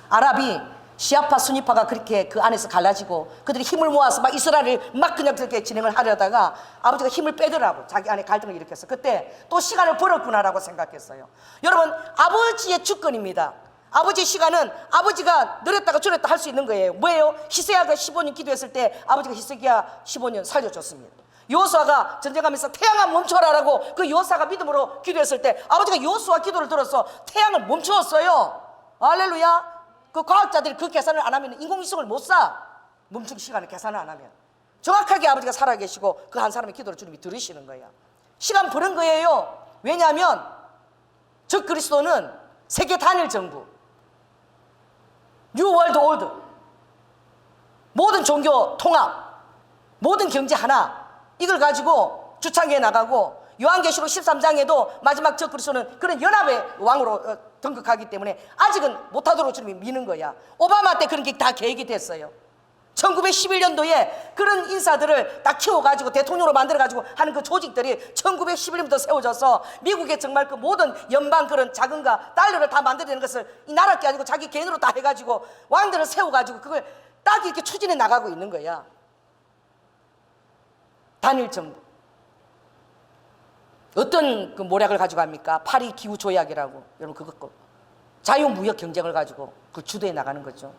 아랍이 시아파 순위파가 그렇게 그 안에서 갈라지고 그들이 힘을 모아서 막 이스라엘을 막 그냥 그렇게 진행을 하려다가 아버지가 힘을 빼더라고. 자기 안에 갈등을 일으켰어. 그때 또 시간을 벌었구나라고 생각했어요. 여러분 아버지의 주권입니다. 아버지의 시간은 아버지가 늘었다가 줄였다 할 수 있는 거예요. 뭐예요? 히스기야가 15년 기도했을 때 아버지가 히스기야 15년 살려줬습니다. 여호수아가 전쟁하면서 태양아 멈춰라라고 그 여호수아가 믿음으로 기도했을 때 아버지가 여호수아 기도를 들어서 태양을 멈추었어요. 할렐루야. 그 과학자들이 그 계산을 안 하면 인공위성을 못 쏴. 멈춘 시간을 계산을 안 하면 정확하게 아버지가 살아계시고 그 한 사람의 기도를 주님이 들으시는 거예요. 시간 버는 거예요. 왜냐하면 적 그리스도는 세계 단일 정부 뉴 월드 올드 모든 종교 통합 모든 경제 하나 이걸 가지고 주창기에 나가고 요한계시록 13장에도 마지막 적그리스도는 그런 연합의 왕으로 등극하기 때문에 아직은 못하도록 주님이 미는 거야. 오바마 때 그런 게 다 계획이 됐어요. 1911년도에 그런 인사들을 딱 키워가지고 대통령으로 만들어가지고 하는 그 조직들이 1911년부터 세워져서 미국의 정말 그 모든 연방 그런 자금과 달러를 다 만들어내는 것을 이 나라 게 아니고 자기 개인으로 다 해가지고 왕들을 세워가지고 그걸 딱 이렇게 추진해 나가고 있는 거야. 단일 정부. 어떤 그 모략을 가지고 합니까? 파리 기후 조약이라고. 여러분 그거 자유무역 경쟁을 가지고 그 주도해 나가는 거죠.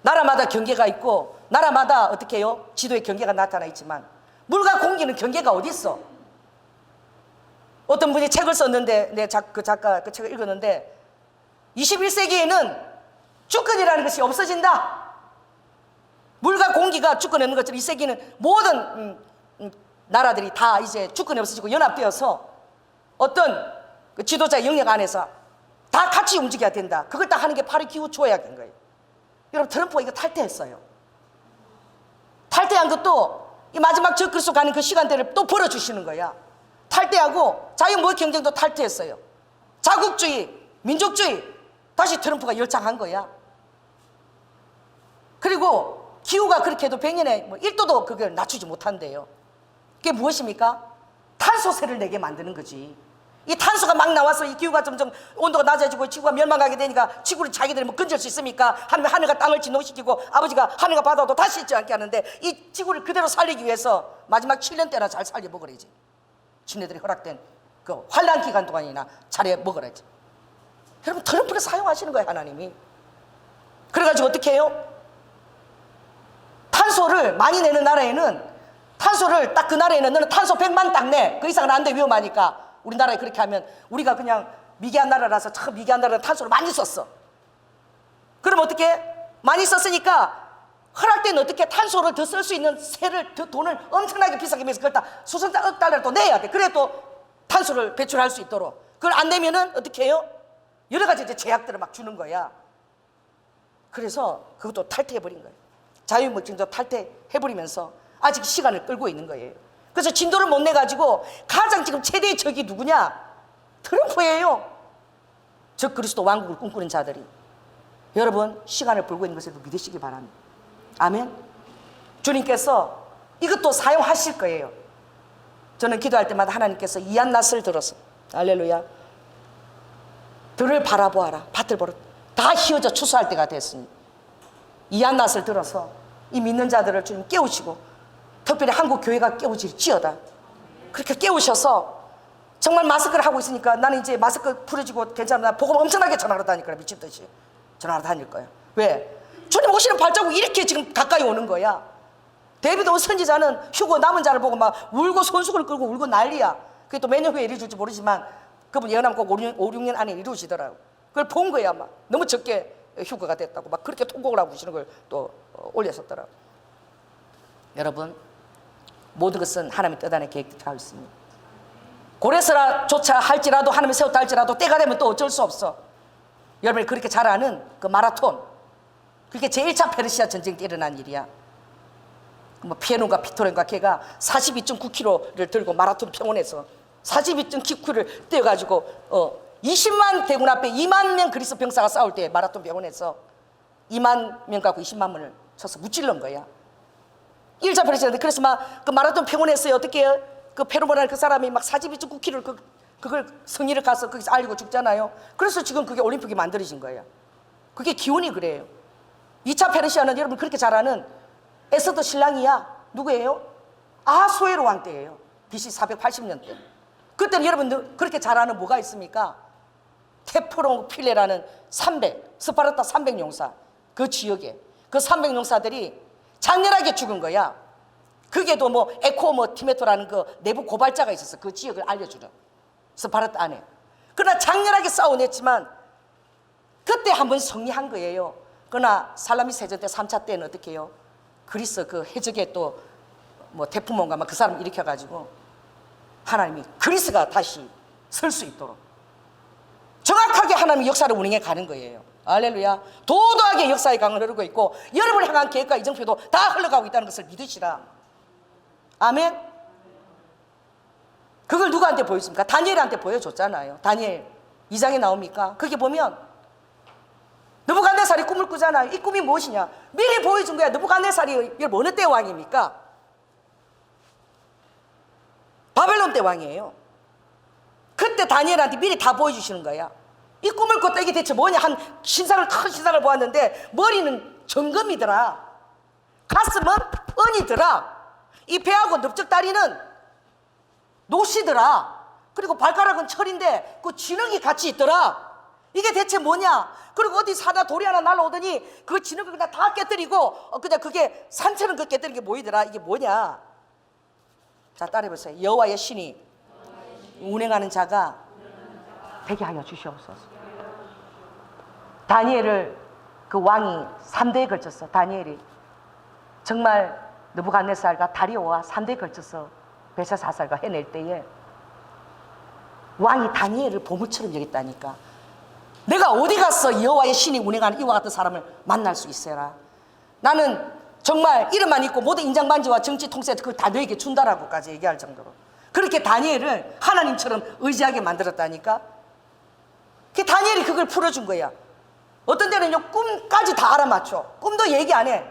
나라마다 경계가 있고 나라마다 어떻게 해요? 지도에 경계가 나타나 있지만 물과 공기는 경계가 어디 있어? 어떤 분이 책을 썼는데 그 작가 그 책을 읽었는데 21세기에는 주권이라는 것이 없어진다. 물과 공기가 주권하는 것처럼 이 세기는 모든 나라들이 다 이제 주권이 없어지고 연합되어서 어떤 그 지도자의 영역 안에서 다 같이 움직여야 된다. 그걸 딱 하는 게 파리 기후 조약인 거예요. 여러분 트럼프가 이거 탈퇴했어요. 탈퇴한 것도 이 마지막 적그리스도 가는 그 시간대를 또 벌어주시는 거야. 탈퇴하고 자유무역 경쟁도 탈퇴했어요. 자국주의, 민족주의 다시 트럼프가 열창한 거야. 그리고 기후가 그렇게 해도 100년에 뭐 1도도 그걸 낮추지 못한대요. 그게 무엇입니까? 탄소세를 내게 만드는 거지. 이 탄소가 막 나와서 이 기후가 점점 온도가 낮아지고 지구가 멸망하게 되니까 지구를 자기들이 뭐 건질 수 있습니까? 하나님이 하늘과 땅을 진동시키고 아버지가 하늘과 바다도 다시 있지 않게 하는데 이 지구를 그대로 살리기 위해서 마지막 7년 때나 잘 살려 먹으라지. 지네들이 허락된 그 환란 기간 동안이나 잘해 먹으라지. 여러분 트럼프를 사용하시는 거예요 하나님이. 그래가지고 어떻게 해요? 탄소를 많이 내는 나라에는 탄소를 딱 그 나라에는 너는 탄소 100만 딱 내. 그 이상은 안 돼. 위험하니까. 우리나라에 그렇게 하면 우리가 그냥 미개한 나라라서 참 미개한 나라는 탄소를 많이 썼어. 그럼 어떻게? 많이 썼으니까 허락된 어떻게 탄소를 더 쓸 수 있는 세를 더 돈을 엄청나게 비싸게 내서 그걸 다 수천억 달러를 또 내야 돼. 그래 또 탄소를 배출할 수 있도록. 그걸 안 내면은 어떻게 해요? 여러 가지 이제 제약들을 막 주는 거야. 그래서 그것도 탈퇴해버린 거예요. 자유무역도 탈퇴해버리면서 아직 시간을 끌고 있는 거예요. 그래서 진도를 못 내가지고 가장 지금 최대의 적이 누구냐? 트럼프예요. 적그리스도 왕국을 꿈꾸는 자들이. 여러분 시간을 벌고 있는 것을 믿으시기 바랍니다. 아멘. 주님께서 이것도 사용하실 거예요. 저는 기도할 때마다 하나님께서 이한낫을 들어서 할렐루야 들을 바라보아라. 밭을 보라. 다 휘어져 추수할 때가 됐으니 이한낫을 들어서 이 믿는 자들을 주님 깨우시고 특별히 한국 교회가 깨우질지어다. 그렇게 깨우셔서 정말 마스크를 하고 있으니까 나는 이제 마스크 풀어지고 괜찮아. 복음 엄청나게 전하러 다닐 거야. 미친듯이 전하러 다닐 거야. 왜? 주님 오시는 발자국 이렇게 지금 가까이 오는 거야. 데비드 선지자는 휴고 남은 자를 보고 막 울고 손수건을 끌고 울고 난리야. 그게 또 몇 년 후에 이루어질지 모르지만 그분 예언하면 꼭 5, 6년 안에 이루어지더라고. 그걸 본 거야. 막 너무 적게 휴거가 됐다고 막 그렇게 통곡을 하고 계시는 걸 또 올렸었더라고. 여러분 모든 것은 하나님의 뜻 안에 계획되어 있습니다. 고레스라조차 할지라도 하나님이 세웠다 할지라도 때가 되면 또 어쩔 수 없어. 여러분이 그렇게 잘 아는 그 마라톤, 그게 제1차 페르시아 전쟁 때 일어난 일이야. 뭐 피에논과 피토렌과 걔가 42.9km를 들고 마라톤 평원에서 42.9km를 뛰어가지고 20만 대군 앞에 2만 명 그리스 병사가 싸울 때 마라톤 병원에서 2만 명 갖고 20만 명을 쳐서 무찔른 거야. 1차 페르시아인데 그래서 막 그 마라톤 평원에서 어떻게 해요? 그 페르모라는 그 사람이 막 42.9km를 그걸 승리를 가서 거기서 알리고 죽잖아요. 그래서 지금 그게 올림픽이 만들어진 거예요. 그게 기운이 그래요. 2차 페르시아는 여러분 그렇게 잘 아는 에스더 신랑이야. 누구예요? 아하수에로 왕 때예요. BC 480년대. 그때는 여러분 그렇게 잘 아는 뭐가 있습니까? 테프롱 필레라는 300 스파르타 300 용사 그 지역에 그 300 용사들이 장렬하게 죽은 거야. 그게도 뭐 에코 뭐 티메토라는 그 내부 고발자가 있었어. 그 지역을 알려주는 스파르타 안에. 그러나 장렬하게 싸워냈지만 그때 한번 승리한 거예요. 그러나 살라미 세전 때 3차 때는 어떻게 해요? 그리스 그 해적에 또 뭐 태풍mon가 막 그 사람 일으켜가지고 하나님이 그리스가 다시 설 수 있도록 정확하게 하나님이 역사를 운행해 가는 거예요. 할렐루야. 도도하게 역사의 강을 흐르고 있고 여러분을 향한 계획과 이정표도 다 흘러가고 있다는 것을 믿으시라. 아멘. 그걸 누구한테 보여줍니까? 다니엘한테 보여줬잖아요. 다니엘 2장에 나옵니까? 거기 보면 느부갓네살이 꿈을 꾸잖아요. 이 꿈이 무엇이냐? 미리 보여준 거야. 느부갓네살이 어느 때 왕입니까? 바벨론 때 왕이에요. 그때 다니엘한테 미리 다 보여주시는 거야. 이 꿈을 꿨다. 이게 대체 뭐냐? 큰 신상을 보았는데 머리는 정금이더라. 가슴은 은이더라. 이 배하고 넓적다리는 노시더라. 그리고 발가락은 철인데 그 진흙이 같이 있더라. 이게 대체 뭐냐? 그리고 어디 사다 돌이 하나 날라오더니 그 진흙을 그냥 다 깨뜨리고 그냥 그게 산처럼 그 깨뜨린 게 보이더라. 이게 뭐냐? 자, 따라해보세요. 여호와의 신이 운행하는 자가 되게 하여 주시옵소서. 다니엘을 그 왕이 3대에 걸쳐서 다니엘이 정말 느부갓네살과 다리오와 3대에 걸쳐서 벨사사살과 해낼 때에 왕이 다니엘을 보물처럼 여겼다니까. 내가 어디 가서 여호와의 신이 운행하는 이와 같은 사람을 만날 수 있어라. 나는 정말 이름만 있고 모든 인장반지와 정치 통세 그걸 다 너에게 준다라고까지 얘기할 정도로 그렇게 다니엘을 하나님처럼 의지하게 만들었다니까. 그 다니엘이 그걸 풀어준 거야. 어떤 때는요 꿈까지 다 알아맞혀. 꿈도 얘기 안 해.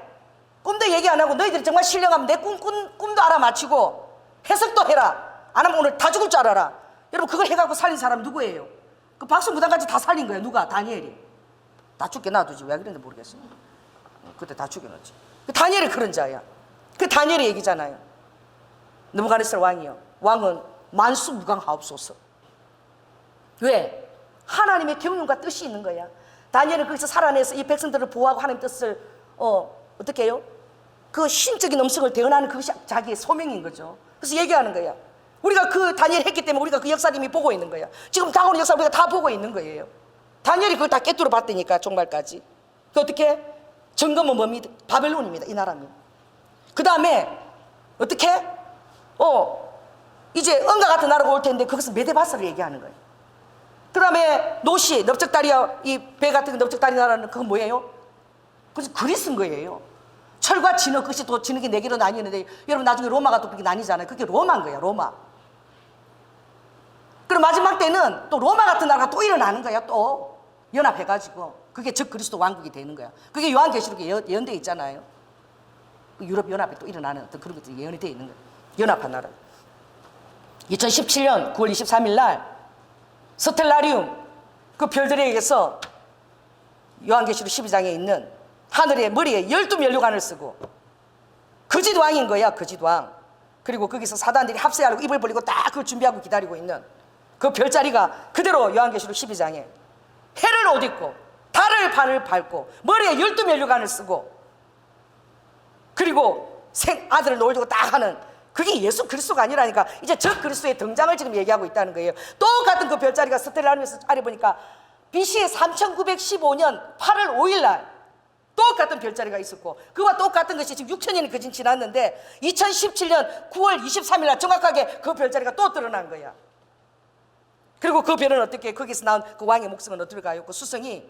꿈도 얘기 안 하고 너희들이 정말 신령하면 내 꿈도 알아맞히고 해석도 해라. 안 하면 오늘 다 죽을 줄 알아라. 여러분 그걸 해갖고 살린 사람 누구예요? 그 박수무당까지 다 살린 거야. 누가? 다니엘이. 다 죽게 놔두지. 왜 그랬는지 모르겠어요. 그때 다 죽여놨지. 그 다니엘이 그런 자야. 그 다니엘의 얘기잖아요. 느부갓네살 왕이요. 왕은 만수무강하옵소서. 왜? 하나님의 경륜과 뜻이 있는 거야. 다니엘은 거기서 살아내서 이 백성들을 보호하고 하나님 뜻을 어떻게 해요? 그 신적인 음성을 대언하는 그것이 자기의 소명인 거죠. 그래서 얘기하는 거야. 우리가 그 다니엘 했기 때문에 우리가 그 역사를 이미 보고 있는 거야. 지금 다가오는 역사를 우리가 다 보고 있는 거예요. 다니엘이 그걸 다 깨뚫어 봤다니까. 종말까지. 그 어떻게? 정금은 뭡니다? 바벨론입니다. 이 나라입니다. 그 다음에 어떻게? 이제 은과 같은 나라가 올 텐데 그것은 메데바스를 얘기하는 거예요. 그 다음에 노시, 넓적다리와 이 배 같은 넓적다리 나라는 그건 뭐예요? 그것이 그리스인 거예요. 철과 진흙, 그것이 또 진흙이 네 개로 나뉘는데 여러분 나중에 로마가 또 그렇게 나뉘잖아요. 그게 로마인 거야. 로마. 그럼 마지막 때는 또 로마 같은 나라가 또 일어나는 거야. 또 연합해가지고 그게 즉 그리스도 왕국이 되는 거야. 그게 요한계시록에 예언되어 있잖아요. 유럽 연합에 또 일어나는 어떤 그런 것들이 예언이 되어 있는 거예요. 연합한 나라. 2017년 9월 23일 날 스텔라리움 그 별들에 의해서 요한계시록 12장에 있는 하늘의 머리에 12면류관을 쓰고 거짓 왕인 거야. 거짓 왕. 그리고 거기서 사단들이 합세하려고 입을 벌리고 딱 그걸 준비하고 기다리고 있는 그 별자리가 그대로 요한계시록 12장에 해를 옷 입고 달을 발을 밟고 머리에 12면류관을 쓰고 그리고 아들을 놀리고 딱 하는 그게 예수 그리스도가 아니라니까. 이제 저 그리스도의 등장을 지금 얘기하고 있다는 거예요. 똑같은 그 별자리가 스텔라리움에서 아래 보니까 BC에 3915년 8월 5일 날 똑같은 별자리가 있었고 그와 똑같은 것이 지금 6천년이 거진 지났는데 2017년 9월 23일 날 정확하게 그 별자리가 또 드러난 거야. 그리고 그 별은 어떻게 거기서 나온 그 왕의 목숨은 어디로 가요? 그 수성이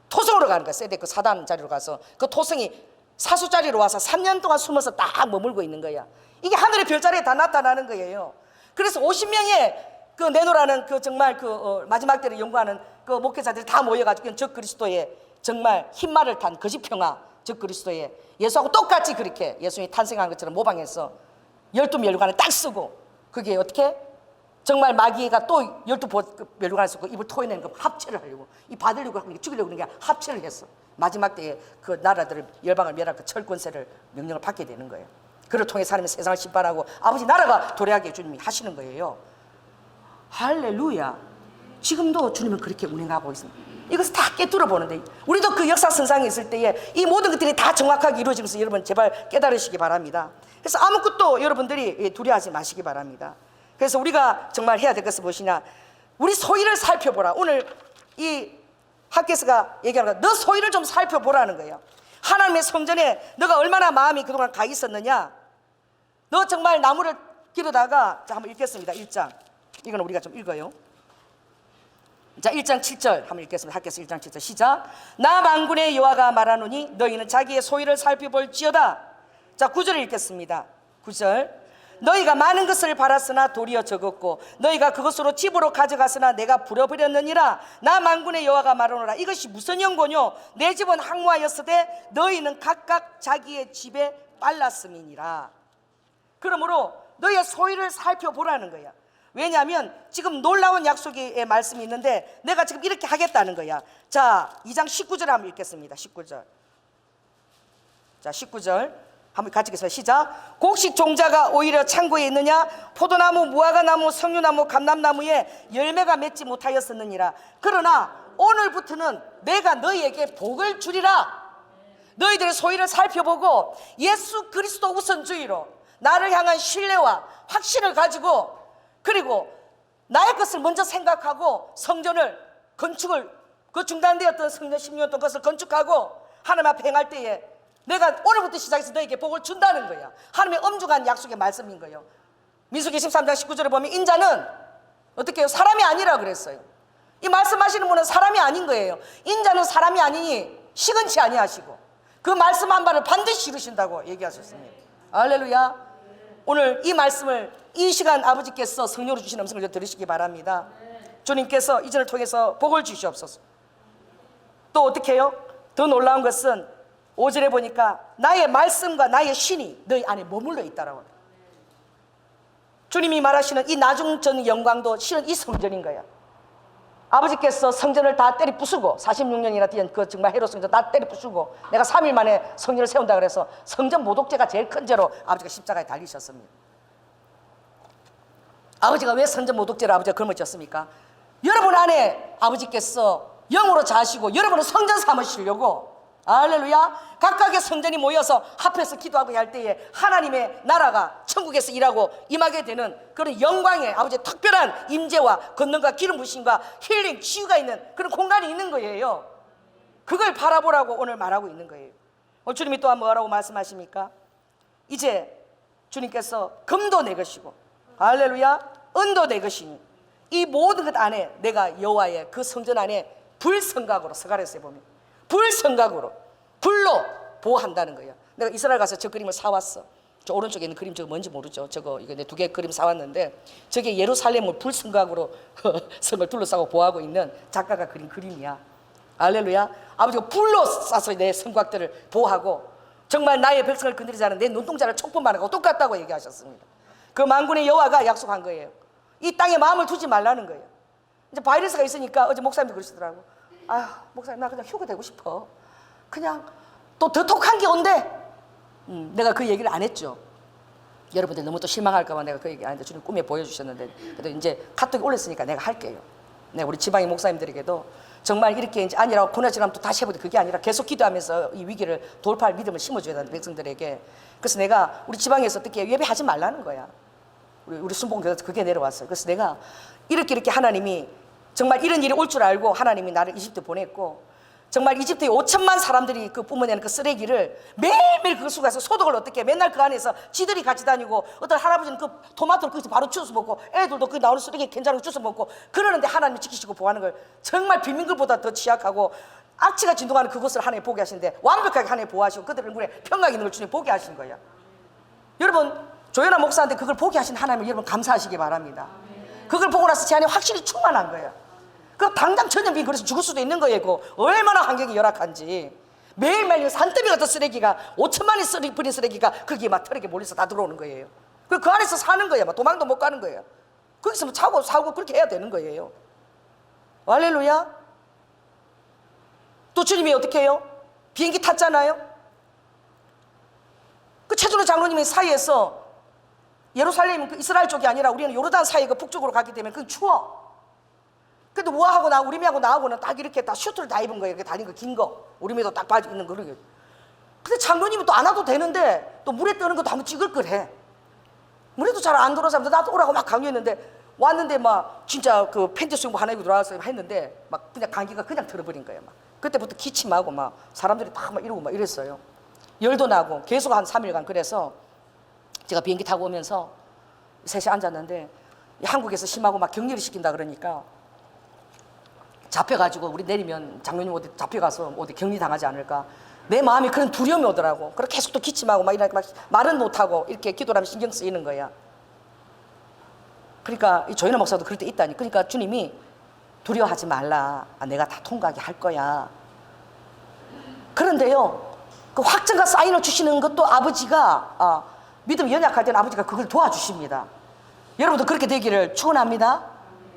토성으로 가는 거야. 세대 그 사단 자리로 가서 그 토성이 사수 자리로 와서 3년 동안 숨어서 딱 머물고 있는 거야. 이게 하늘의 별자리에 다 나타나는 거예요. 그래서 50명의 그 내노라는 그 정말 그 마지막 때를 연구하는 그 목회자들이 다 모여가지고 적 그리스도의 정말 흰말을 탄 거짓 평화 적 그리스도의 예수하고 똑같이 그렇게 예수님이 탄생한 것처럼 모방해서 12면류관을 딱 쓰고 그게 어떻게? 정말 마귀가 또 12면류관을 쓰고 입을 토해내는 거 합체를 하려고 이 받으려고 하는 게 죽이려고 하는 게 합체를 했어. 마지막 때에 그 나라들을 열방을 멸할 그 철권세를 명령을 받게 되는 거예요. 그를 통해 사람이 세상을 심판하고 아버지 나라가 도래하게 주님이 하시는 거예요. 할렐루야. 지금도 주님은 그렇게 운행하고 있습니다. 이것을 다 깨뚫어 보는데 우리도 그 역사 선상에 있을 때에 이 모든 것들이 다 정확하게 이루어지면서 여러분 제발 깨달으시기 바랍니다. 그래서 아무것도 여러분들이 두려워하지 마시기 바랍니다. 그래서 우리가 정말 해야 될 것은 무엇이냐? 우리 소위를 살펴보라. 오늘 이 학교에서가 얘기하는 거야. 너 소위를 좀 살펴보라는 거예요. 하나님의 성전에 너가 얼마나 마음이 그동안 가 있었느냐? 너 정말 나무를 기르다가 자 한번 읽겠습니다. 1장. 이건 우리가 좀 읽어요. 자 1장 7절 한번 읽겠습니다. 학교에서 1장 7절 시작. 나 만군의 여호와가 말하노니 너희는 자기의 소위를 살펴볼지어다. 자 9절 읽겠습니다. 9절. 너희가 많은 것을 바랐으나 도리어 적었고 너희가 그것으로 집으로 가져갔으나 내가 불어버렸느니라. 나 만군의 여호와가 말하노라. 이것이 무슨 연고뇨? 내 집은 항무하였으되 너희는 각각 자기의 집에 빨랐음이니라. 그러므로 너희의 소유를 살펴보라는 거야. 왜냐하면 지금 놀라운 약속의 말씀이 있는데 내가 지금 이렇게 하겠다는 거야. 자, 2장 19절 한번 읽겠습니다. 19절. 자, 19절 한번 같이 읽겠습니다. 시작. 곡식 종자가 오히려 창고에 있느냐? 포도나무, 무화과나무, 석류나무, 감람나무에 열매가 맺지 못하였었느니라. 그러나 오늘부터는 내가 너희에게 복을 주리라. 너희들의 소유를 살펴보고 예수 그리스도 우선주의로 나를 향한 신뢰와 확신을 가지고, 그리고 나의 것을 먼저 생각하고 성전을 건축을, 그 중단되었던 성전 16년 동안 것을 건축하고 하나님 앞에 행할 때에 내가 오늘부터 시작해서 너에게 복을 준다는 거야. 하나님의 엄중한 약속의 말씀인 거예요. 민수기 13장 19절에 보면 인자는 어떻게 해요? 사람이 아니라 그랬어요. 이 말씀하시는 분은 사람이 아닌 거예요. 인자는 사람이 아니니 시건치 아니하시고 그 말씀 한 바를 반드시 이루신다고 얘기하셨습니다. 할렐루야. 오늘 이 말씀을 이 시간 아버지께서 성령으로 주신 음성을 들으시기 바랍니다. 주님께서 이전을 통해서 복을 주시옵소서. 또 어떻게 해요? 더 놀라운 것은 5절에 보니까 나의 말씀과 나의 신이 너희 안에 머물러 있다라고. 주님이 말하시는 이 나중전 영광도 실은 이 성전인 거야. 아버지께서 성전을 다 때리 부수고 46년이나 뒤엔 그 정말 헤롯 성전 다 때리 부수고 내가 3일 만에 성전을 세운다 그래서 성전 모독죄가 제일 큰 죄로 아버지가 십자가에 달리셨습니다. 아버지가 왜 성전 모독죄를 아버지가 걸머졌습니까? 여러분 안에 아버지께서 영으로 자시고 여러분은 성전 삼으시려고, 할렐루야, 각각의 성전이 모여서 합해서 기도하고 할 때에 하나님의 나라가 천국에서 일하고 임하게 되는 그런 영광의 아버지의 특별한 임재와 권능과 기름 부심과 힐링, 치유가 있는 그런 공간이 있는 거예요. 그걸 바라보라고 오늘 말하고 있는 거예요. 오늘 주님이 또한 뭐라고 말씀하십니까? 이제 주님께서 금도 내 것이고, 할렐루야, 은도 내 것이니 이 모든 것 안에 내가 여호와의 그 성전 안에 불성각으로, 서가랴서에 보면 불성각으로 불로 보호한다는 거예요. 내가 이스라엘 가서 저 그림을 사왔어. 저 오른쪽에 있는 그림 저거 뭔지 모르죠. 저거 이거 내 2개 그림 사왔는데 저게 예루살렘을 불성각으로 성을 둘러싸고 보호하고 있는 작가가 그린 그림이야. 할렐루야. 아버지가 불로 쏴서 내 성곽들을 보호하고 정말 나의 백성을 건드리지 않은 내 눈동자를 촉분만 하고 똑같다고 얘기하셨습니다. 그 만군의 여호와가 약속한 거예요. 이 땅에 마음을 두지 말라는 거예요. 이제 바이러스가 있으니까 어제 목사님도 그러시더라고. 아휴, 목사님 나 그냥 휴가 되고 싶어. 그냥 또 더 독한 게 온대. 내가 그 얘기를 안 했죠. 여러분들 너무 또 실망할까 봐 내가 그 얘기 안 했는데 주님 꿈에 보여주셨는데 그래도 이제 카톡에 올렸으니까 내가 할게요. 네, 우리 지방의 목사님들에게도 정말 이렇게 이제 아니라고 고나지라면 또 다시 해보되 그게 아니라 계속 기도하면서 이 위기를 돌파할 믿음을 심어줘야 되는 백성들에게. 그래서 내가 우리 지방에서 어떻게 예배하지 말라는 거야. 우리 순복음교회에서 그게 내려왔어요. 그래서 내가 이렇게 하나님이 정말 이런 일이 올 줄 알고 하나님이 나를 이집트 보냈고 정말 이집트에 5천만 사람들이 그 뿜어내는 그 쓰레기를 매일매일 그걸 수거해서 소독을 어떻게 해. 맨날 그 안에서 지들이 같이 다니고 어떤 할아버지는 그 토마토를 거기서 바로 주워서 먹고 애들도 그 나오는 쓰레기 괜찮은 거 주워서 먹고 그러는데 하나님이 지키시고 보호하는 걸 정말 빈민들보다 더 취약하고 악취가 진동하는 그것을 하나님 보게 하시는데 완벽하게 하나님 보호하시고 그들의 눈에 평강 있는 걸 주님 보게 하신 거예요. 여러분 조연아 목사한테 그걸 보게 하신 하나님을 여러분 감사하시기 바랍니다. 그걸 보고 나서 제 안에 확실히 충만한 거예요. 그 당장 전염병이 그래서 죽을 수도 있는 거예요. 그 얼마나 환경이 열악한지 매일매일 산더미 같은 쓰레기가 5천만이 뿌린 쓰레기가 거기에 막 털에게 몰려서 다 들어오는 거예요. 그 안에서 사는 거예요. 막 도망도 못 가는 거예요. 거기서 뭐 자고 살고 그렇게 해야 되는 거예요. 할렐루야. 또 주님이 어떻게 해요? 비행기 탔잖아요. 그 최준호 장로님이 사이에서 예루살렘은 그 이스라엘 쪽이 아니라 우리는 요르단 사이 그 북쪽으로 가기 때문에 그건 추워. 근데 우아하고 우리미하고 나하고는 딱 이렇게 다 슈트를 다 입은 거예요. 이렇게 다닌 거 긴 거. 우리미도 딱 빠져 있는 거. 근데 장로님은 또 안 와도 되는데 또 물에 뜨는 것도 한번 찍을 거래. 물에도 잘 안 들어서 나도 오라고 막 강요했는데 왔는데 막 진짜 그 팬티 수영복 하나 입고 들어와서 했는데 막 그냥 감기가 그냥 들어버린 거예요. 막 그때부터 기침하고 막 사람들이 다 막 이러고 막 이랬어요. 열도 나고 계속 한 3일간 그래서 제가 비행기 타고 오면서 셋이 앉았는데 한국에서 심하고 막 격리를 시킨다 그러니까 잡혀가지고 우리 내리면 장로님 어디 잡혀가서 어디 격리 당하지 않을까 내 마음이 그런 두려움이 오더라고. 그렇게 계속 또 기침하고 막 이러니까 막 말은 못하고 이렇게 기도를 하면 신경 쓰이는 거야. 그러니까 이 조현아 목사도 그럴 때 있다니. 그러니까 주님이 두려워하지 말라. 내가 다 통과하게 할 거야. 그런데요, 그 확증과 사인을 주시는 것도 아버지가 믿음이 연약할 때는 아버지가 그걸 도와주십니다. 여러분도 그렇게 되기를 축원합니다.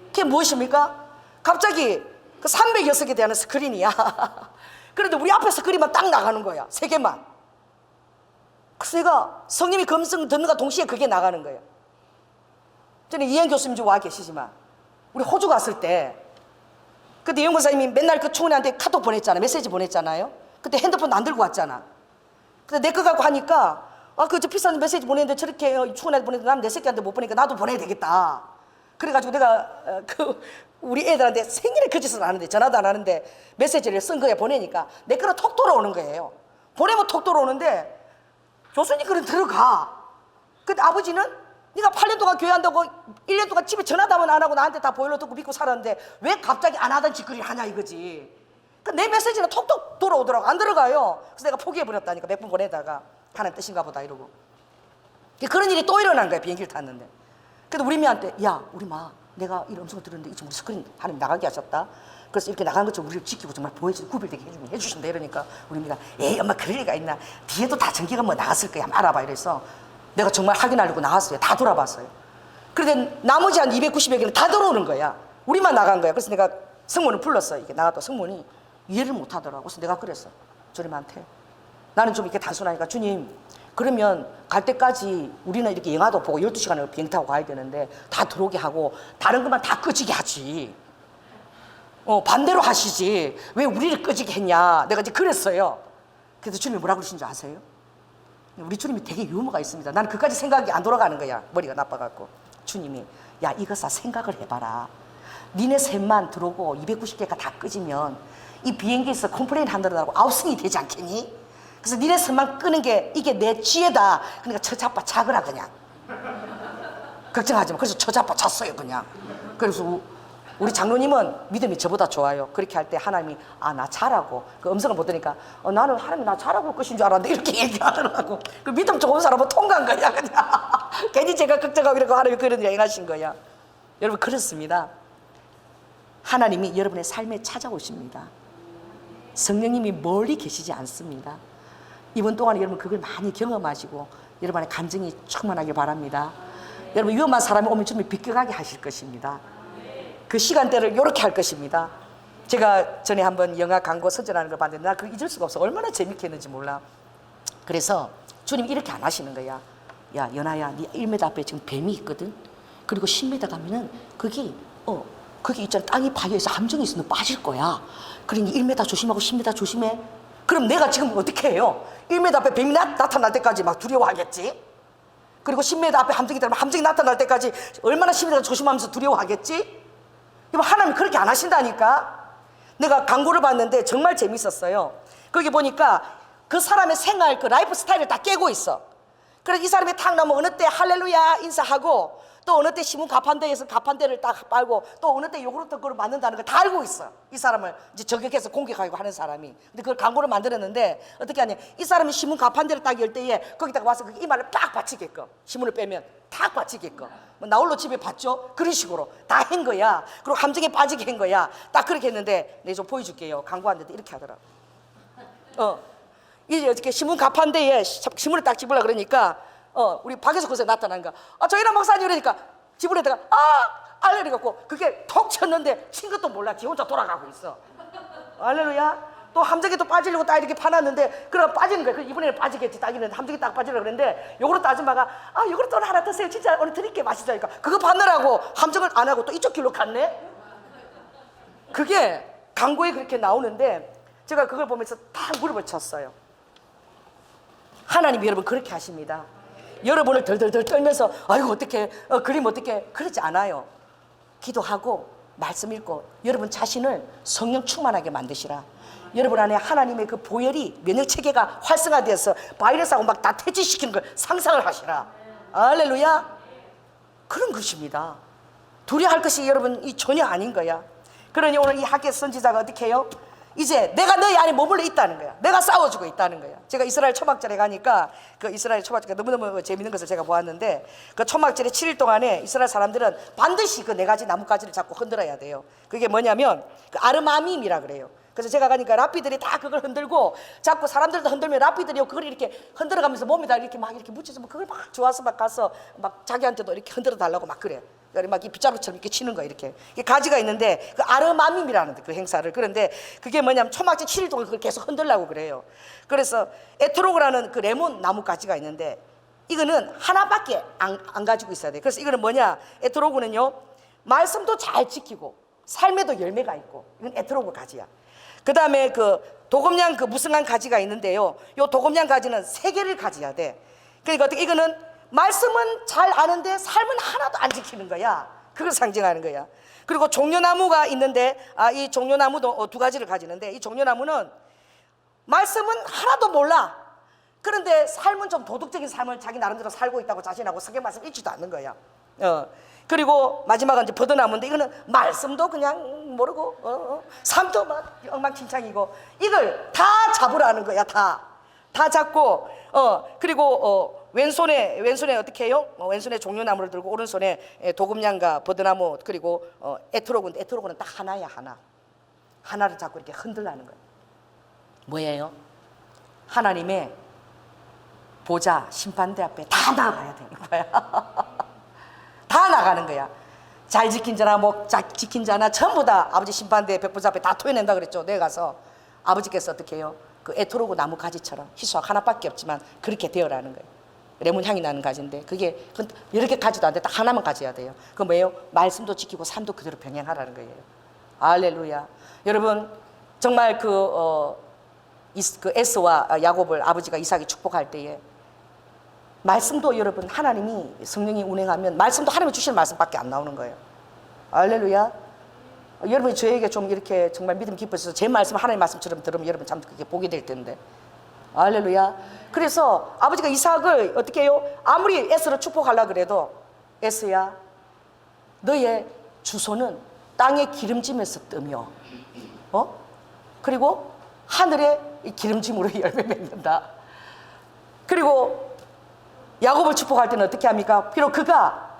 그게 무엇입니까? 갑자기 그 306개 대한 스크린이야. 그런데 우리 앞에 스크린만 딱 나가는 거야. 3개만. 그래서 내가 성님이 금성 듣는가 동시에 그게 나가는 거예요. 저는 이행 교수님 좀 와 계시지만 우리 호주 갔을 때 그때 이영 권사님이 맨날 그 충원이한테 카톡 보냈잖아요. 메시지 보냈잖아요. 그때 핸드폰 안 들고 왔잖아. 근데 내 거 갖고 하니까 그 저 비싼 메시지 보냈는데 저렇게 충원이한테 보냈는데 난 내 새끼한테 못 보내니까 나도 보내야 되겠다. 그래가지고 내가 우리 애들한테 생일에 그 짓을 안 하는데 전화도 안 하는데 메시지를 쓴 거에 보내니까 내 거로 톡 돌아오는 거예요. 보내면 톡 돌아오는데 교수님 그럼 들어가. 근데 아버지는 네가 8년 동안 교회한다고 1년 동안 집에 전화도 안 하고 나한테 다 보일러 듣고 믿고 살았는데 왜 갑자기 안 하던 짓거리를 하냐 이거지. 내 메시지는 톡톡 돌아오더라고. 안 들어가요. 그래서 내가 포기해버렸다니까. 몇 분 보내다가 하나님 뜻인가 보다 이러고. 그런 일이 또 일어난 거야. 비행기를 탔는데. 그래도 우리 미한테 야 우리 마 내가 이런 음성을 들었는데 지금 우리 스크린 하나님 나가게 하셨다. 그래서 이렇게 나가는 것처럼 우리를 지키고 정말 보여주고 구별되게 해주신다 이러니까 우리 미가 에이 엄마 그럴 리가 있나. 뒤에도 다 전기가 뭐 나갔을 거야. 한번 알아봐 이래서 내가 정말 확인하려고 나왔어요. 다 돌아봤어요. 그런데 나머지 한 290여 개는 다 들어오는 거야. 우리만 나간 거야. 그래서 내가 성문을 불렀어요. 이게 나갔다 성문이 이해를 못 하더라고. 그래서 내가 그랬어. 주님한테 나는 좀 이렇게 단순하니까 주님 그러면 갈 때까지 우리는 이렇게 영화도 보고 12시간을 비행 타고 가야 되는데 다 들어오게 하고 다른 것만 다 꺼지게 하지. 반대로 하시지. 왜 우리를 꺼지게 했냐. 내가 이제 그랬어요. 그래서 주님이 뭐라고 그러신 줄 아세요? 우리 주님이 되게 유머가 있습니다. 나는 그까지 생각이 안 돌아가는 거야. 머리가 나빠갖고. 주님이 야 이것아 생각을 해봐라. 니네 셋만 들어오고 290개가 다 꺼지면 이 비행기에서 컴플레인 한다고 아웃승이 되지 않겠니? 그래서 니네 셋만 끄는 게 이게 내 지혜다. 그러니까 처자빠 자거라 그냥. 걱정하지 마. 그래서 처자빠 잤어요 그냥. 그래서 우리 장로님은 믿음이 저보다 좋아요. 그렇게 할 때 하나님이 나 자라고 그 음성을 못 들으니까 나는 하나님이 나 자라고 할 것인 줄 알았는데 이렇게 얘기하더라고. 그 믿음 좋은 사람은 통과한 거야 그냥. 괜히 제가 걱정하고 이러고 하나님이 그런 일 행하신 거야. 여러분 그렇습니다. 하나님이 여러분의 삶에 찾아오십니다. 성령님이 멀리 계시지 않습니다. 이번 동안에 여러분 그걸 많이 경험하시고 여러분의 감정이 충만하길 바랍니다. 여러분 위험한 사람이 오면 주님이 비껴가게 하실 것입니다. 그 시간대를 이렇게 할 것입니다. 제가 전에 한번 영화 광고 선전하는 걸 봤는데 나 그거 잊을 수가 없어. 얼마나 재밌게 했는지 몰라. 그래서 주님이 이렇게 안 하시는 거야. 야 연아야 네 1m 앞에 지금 뱀이 있거든. 그리고 10m 가면은 거기 있잖아. 땅이 파여있어. 함정이 있어. 너 빠질 거야. 그러니 1m 조심하고 10m 조심해. 그럼 내가 지금 어떻게 해요? 1m 앞에 뱀이 나타날 때까지 막 두려워하겠지. 그리고 10m 앞에 함정이 들면 함정이 나타날 때까지 얼마나 10m 조심하면서 두려워하겠지. 하나님 그렇게 안 하신다니까. 내가 광고를 봤는데 정말 재밌었어요. 거기 보니까 그 사람의 생활 그 라이프 스타일을 다 깨고 있어. 그래서 이 사람이 탁 나오면 어느 때 할렐루야 인사하고 또 어느 때 신문 가판대에서 가판대를 딱 빨고 또 어느 때 요구르트 그걸 만든다는 걸 다 알고 있어. 이 사람을 이제 저격해서 공격하고 하는 사람이. 근데 그걸 광고를 만들었는데 어떻게 하냐. 이 사람이 신문 가판대를 딱 열 때에 거기다가 와서 그 이마를 딱 받치게끔 신문을 빼면 딱 받치게끔 나홀로 집에 받죠. 그런 식으로 다 한 거야. 그리고 함정에 빠지게 한 거야. 딱 그렇게 했는데 내가 좀 보여줄게요. 광고하는데 이렇게 하더라. 이제 어떻게 신문 가판대에 신문을 딱 집으려 그러니까 우리 박에서 그새 나타난 거. 저희랑 목사님 이러니까 집으로다가 알레르갖고 그게 톡 쳤는데 친 것도 몰라. 지 혼자 돌아가고 있어. 알레루야. 또 함정에 또 빠지려고 딱 이렇게 파놨는데 그러다 빠지는 거야. 이번에는 빠지겠지. 딱 이랬는데 함정에 딱 빠지려고 그랬는데 요거르트 아줌마가 요거르트 하나 드세요. 진짜 오늘 드릴게 맛있다니까. 그거 받느라고 함정을 안 하고 또 이쪽 길로 갔네. 그게 광고에 그렇게 나오는데 제가 그걸 보면서 다 무릎을 쳤어요. 하나님이 여러분 그렇게 하십니다. 여러분을 덜덜덜 떨면서 아이고 어떡해 그림 어떡해 그러지 않아요. 기도하고 말씀 읽고 여러분 자신을 성령 충만하게 만드시라. 여러분 안에 하나님의 그 보혈이 면역체계가 활성화되어서 바이러스하고 막 다 퇴치시키는 걸 상상을 하시라. 할렐루야. 그런 것입니다. 두려워할 것이 여러분 이 전혀 아닌 거야. 그러니 오늘 이 학계 선지자가 어떻게 해요? 이제 내가 너희 안에 머물러 있다는 거야. 내가 싸워주고 있다는 거야. 제가 이스라엘 초막절에 가니까 그 이스라엘 초막절에 너무너무 재밌는 것을 제가 보았는데, 그 초막절에 7일 동안에 이스라엘 사람들은 반드시 그 4가지 나뭇가지를 잡고 흔들어야 돼요. 그게 뭐냐면 그 아르마밈이라 그래요. 그래서 제가 가니까 랍비들이 다 그걸 흔들고 자꾸 사람들도 흔들면 랍비들이 그걸 이렇게 흔들어가면서 몸에다 이렇게 막 이렇게 묻혀서 그걸 막 좋아서 막 가서 막 자기한테도 이렇게 흔들어 달라고 막 그래. 막 이 빗자루처럼 이렇게 치는 거야. 이렇게 가지가 있는데 그 아르마밈이라는 그 행사를. 그런데 그게 뭐냐면 초막절 7일 동안 그걸 계속 흔들라고 그래요. 그래서 에트로그라는 그 레몬 나무 가지가 있는데 이거는 하나밖에 안 가지고 있어야 돼. 그래서 이거는 뭐냐, 에트로그는요 말씀도 잘 지키고 삶에도 열매가 있고, 이건 에트로그 가지야. 그 다음에 그 도금냥 그 무성한 가지가 있는데요, 요 도금냥 가지는 3개를 가져야 돼. 그러니까 어떻게, 이거는 말씀은 잘 아는데 삶은 하나도 안 지키는 거야. 그걸 상징하는 거야. 그리고 종려나무가 있는데 이 종려나무도 2가지를 가지는데, 이 종려나무는 말씀은 하나도 몰라. 그런데 삶은 좀 도덕적인 삶을 자기 나름대로 살고 있다고 자신하고 성경 말씀 읽지도 않는 거야. 그리고 마지막은 이제 버드나무인데, 이거는 말씀도 그냥 모르고 삶도 막 엉망진창이고, 이걸 다 잡으라는 거야. 다 잡고 그리고 왼손에 어떻게 해요? 왼손에 종려나무를 들고 오른손에 도금냥과 버드나무, 그리고 에트로그인데 에트로그는 딱 하나야. 하나를 잡고 이렇게 흔들라는 거예요. 뭐예요? 하나님의 보좌 심판대 앞에 다 나가야 되는 거야. 다 나가는 거야. 잘 지킨 자나 못 지킨 자나 전부 다 아버지 심판대 백보좌 앞에 다 토해낸다 그랬죠. 내가 가서 아버지께서 어떻게 해요? 그 에트로그 나무 가지처럼 희수학 하나밖에 없지만 그렇게 되어라는 거예요. 레몬 향이 나는 가지인데 그게 여러 개 가지도 안 돼. 딱 하나만 가져야 돼요. 그 뭐예요? 말씀도 지키고 삶도 그대로 병행하라는 거예요. 할렐루야. 여러분 정말 그 에스와 야곱을 아버지가 이삭이 축복할 때에 말씀도, 여러분 하나님이 성령이 운행하면 말씀도 하나님이 주시는 말씀밖에 안 나오는 거예요. 할렐루야. 여러분이 저에게 좀 이렇게 정말 믿음 깊어져서 제 말씀을 하나님의 말씀처럼 들으면 여러분 참 그게 복이 될 텐데. 할렐루야. 그래서 아버지가 이삭을 어떻게 해요? 아무리 에스를 축복하려고 그래도, 에스야 너의 주소는 땅의 기름짐에서 뜨며 그리고 하늘의 기름짐으로 열매 맺는다. 그리고 야곱을 축복할 때는 어떻게 합니까? 비록 그가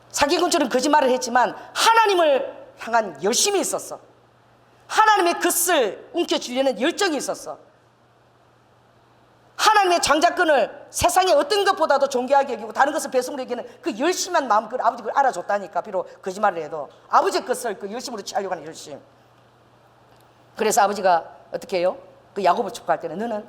사기꾼처럼 거짓말을 했지만 하나님을 향한 열심이 있었어. 하나님의 것을 움켜쥐려는 열정이 있었어. 하나님의 장자권을 세상의 어떤 것보다도 존귀하게 여기고 다른 것을 배송으로 여기는 그 열심한 마음, 그 아버지가 알아줬다니까. 비록 거짓말을 해도 아버지의 것을 그 열심으로 취하려고 하는 열심. 그래서 아버지가 어떻게 해요? 그 야곱을 축복할 때는 너는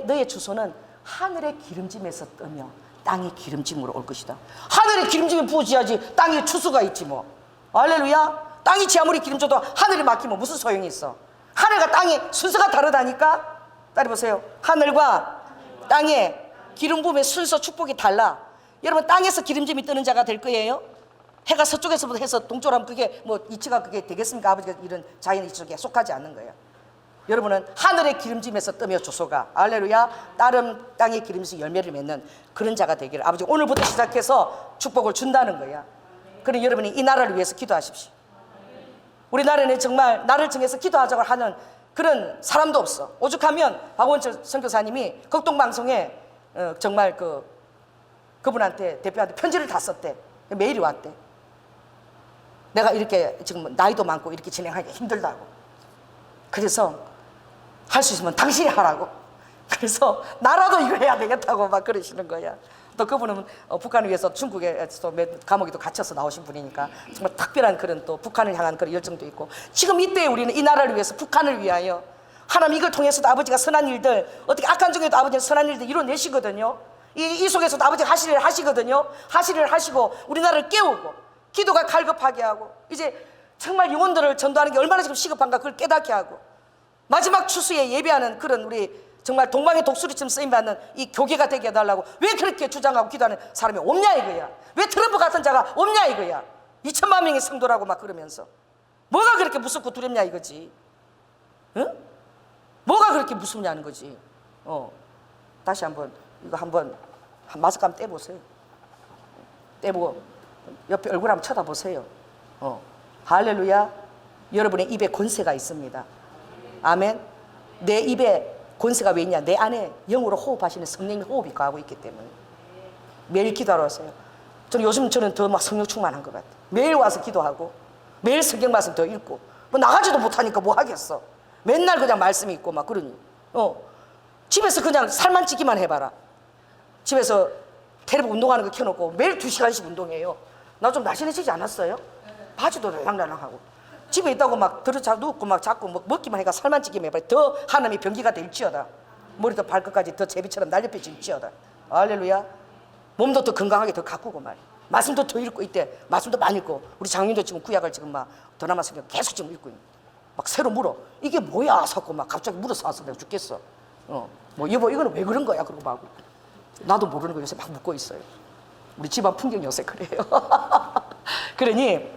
너의 주소는 하늘의 기름짐에서 뜨며 땅의 기름짐으로 올 것이다. 하늘의 기름짐이 부어져야지 땅에 추수가 있지 뭐. 할렐루야. 땅이 지 아무리 기름져도 하늘이 막히면 무슨 소용이 있어. 하늘과 땅의 순서가 다르다니까. 따라보세요. 하늘과 땅의 기름 부음의 순서, 축복이 달라. 여러분 땅에서 기름짐이 뜨는 자가 될 거예요. 해가 서쪽에서부터 해서 동쪽으로 하면 그게 뭐 이치가 그게 되겠습니까? 아버지가 이런 자연 이쪽에 속하지 않는 거예요. 여러분은 하늘의 기름짐에서 뜨며 주소가, 할렐루야, 다른 땅의 기름에서 열매를 맺는 그런 자가 되기를 아버지 오늘부터 시작해서 축복을 준다는 거야. 그럼 여러분이 이 나라를 위해서 기도하십시오. 우리나라는 정말 나를 정해서 기도하자고 하는 그런 사람도 없어. 오죽하면 박원철 선교사님이 극동방송에 정말 그분한테 대표한테 편지를 다 썼대. 메일이 왔대. 내가 이렇게 지금 나이도 많고 이렇게 진행하기 힘들다고. 그래서 할 수 있으면 당신이 하라고. 그래서 나라도 이거 해야 되겠다고 막 그러시는 거야. 또 그분은 북한을 위해서 중국에서 감옥에도 갇혀서 나오신 분이니까 정말 특별한 그런 또 북한을 향한 그런 열정도 있고, 지금 이때 우리는 이 나라를 위해서, 북한을 위하여 하나님 이걸 통해서도 아버지가 선한 일들, 어떻게 악한 중에도 아버지는 선한 일들 이뤄내시거든요. 이 속에서도 아버지가 하실 일 하시거든요. 하실 일 하시고 우리나라를 깨우고 기도가 갈급하게 하고, 이제 정말 영혼들을 전도하는 게 얼마나 지금 시급한가 그걸 깨닫게 하고, 마지막 추수에 예배하는 그런 우리 정말 동방의 독수리처럼 쓰임받는 이 교계가 되게 해달라고 왜 그렇게 주장하고 기도하는 사람이 없냐 이거야. 왜 트럼프 같은 자가 없냐 이거야. 2천만 명의 성도라고 막 그러면서 뭐가 그렇게 무섭고 두렵냐 이거지. 응? 뭐가 그렇게 무섭냐는 거지. 다시 한번 이거 한번 마스크 한번 떼보세요. 떼보고 옆에 얼굴 한번 쳐다보세요. 할렐루야. 여러분의 입에 권세가 있습니다. 아멘. 내 입에 권세가 왜 있냐? 내 안에 영으로 호흡하시는 성령의 호흡이 거하고 있기 때문에. 매일 기도하러 오세요. 저는 더 막 성령 충만한 것 같아요. 매일 와서 기도하고 매일 성경 말씀 더 읽고, 뭐 나가지도 못하니까 뭐 하겠어. 맨날 그냥 말씀 읽고 막 그러니. 집에서 그냥 살만 찌기만 해봐라. 집에서 테레비 운동하는 거 켜놓고 매일 2시간씩 운동해요. 나 좀 날씬해지지 않았어요? 바지도 랄랑랄랑하고. 집에 있다고 막 들어자 누웠고 막 자꾸 뭐 먹기만 해가 살만 찌기만 해봐라. 더 하나님이 병기가 될지어다. 머리도 발끝까지 더 제비처럼 날렵해질지어다. 할렐루야. 몸도 더 건강하게 더 가꾸고 말이야. 말씀도 더 읽고 이때 말씀도 많이 읽고, 우리 장인도 지금 구약을 지금 막 더 남았으니까 계속 지금 읽고 있는. 막 새로 물어. 이게 뭐야? 사고 막 갑자기 물어서 와서 내가 죽겠어. 뭐 여보 이거는 왜 그런 거야? 그러고 막 나도 모르는 거 요새 막 묻고 있어요. 우리 집안 풍경 요새 그래요. 그러니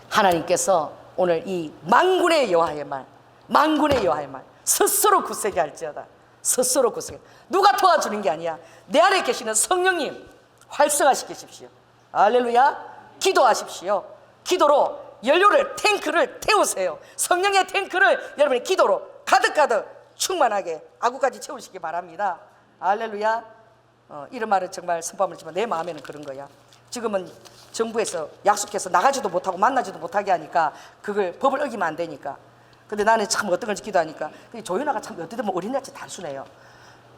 하나님께서 오늘 이 만군의 여호와의 말, 만군의 여호와의 말, 스스로 굳세게 할지어다. 스스로 굳세게. 누가 도와주는 게 아니야. 내 안에 계시는 성령님 활성화시키십시오. 할렐루야. 기도하십시오. 기도로 연료를, 탱크를 태우세요. 성령의 탱크를 여러분의 기도로 가득가득 충만하게 아구까지 채우시기 바랍니다. 할렐루야. 이런 말은 정말 선포함을 주지만 내 마음에는 그런 거야. 지금은 정부에서 약속해서 나가지도 못하고 만나지도 못하게 하니까 그걸 법을 어기면 안 되니까. 근데 나는 참 어떤 건지 기도하니까 조연아가 참 어떻게 보면 어린애같이 단순해요.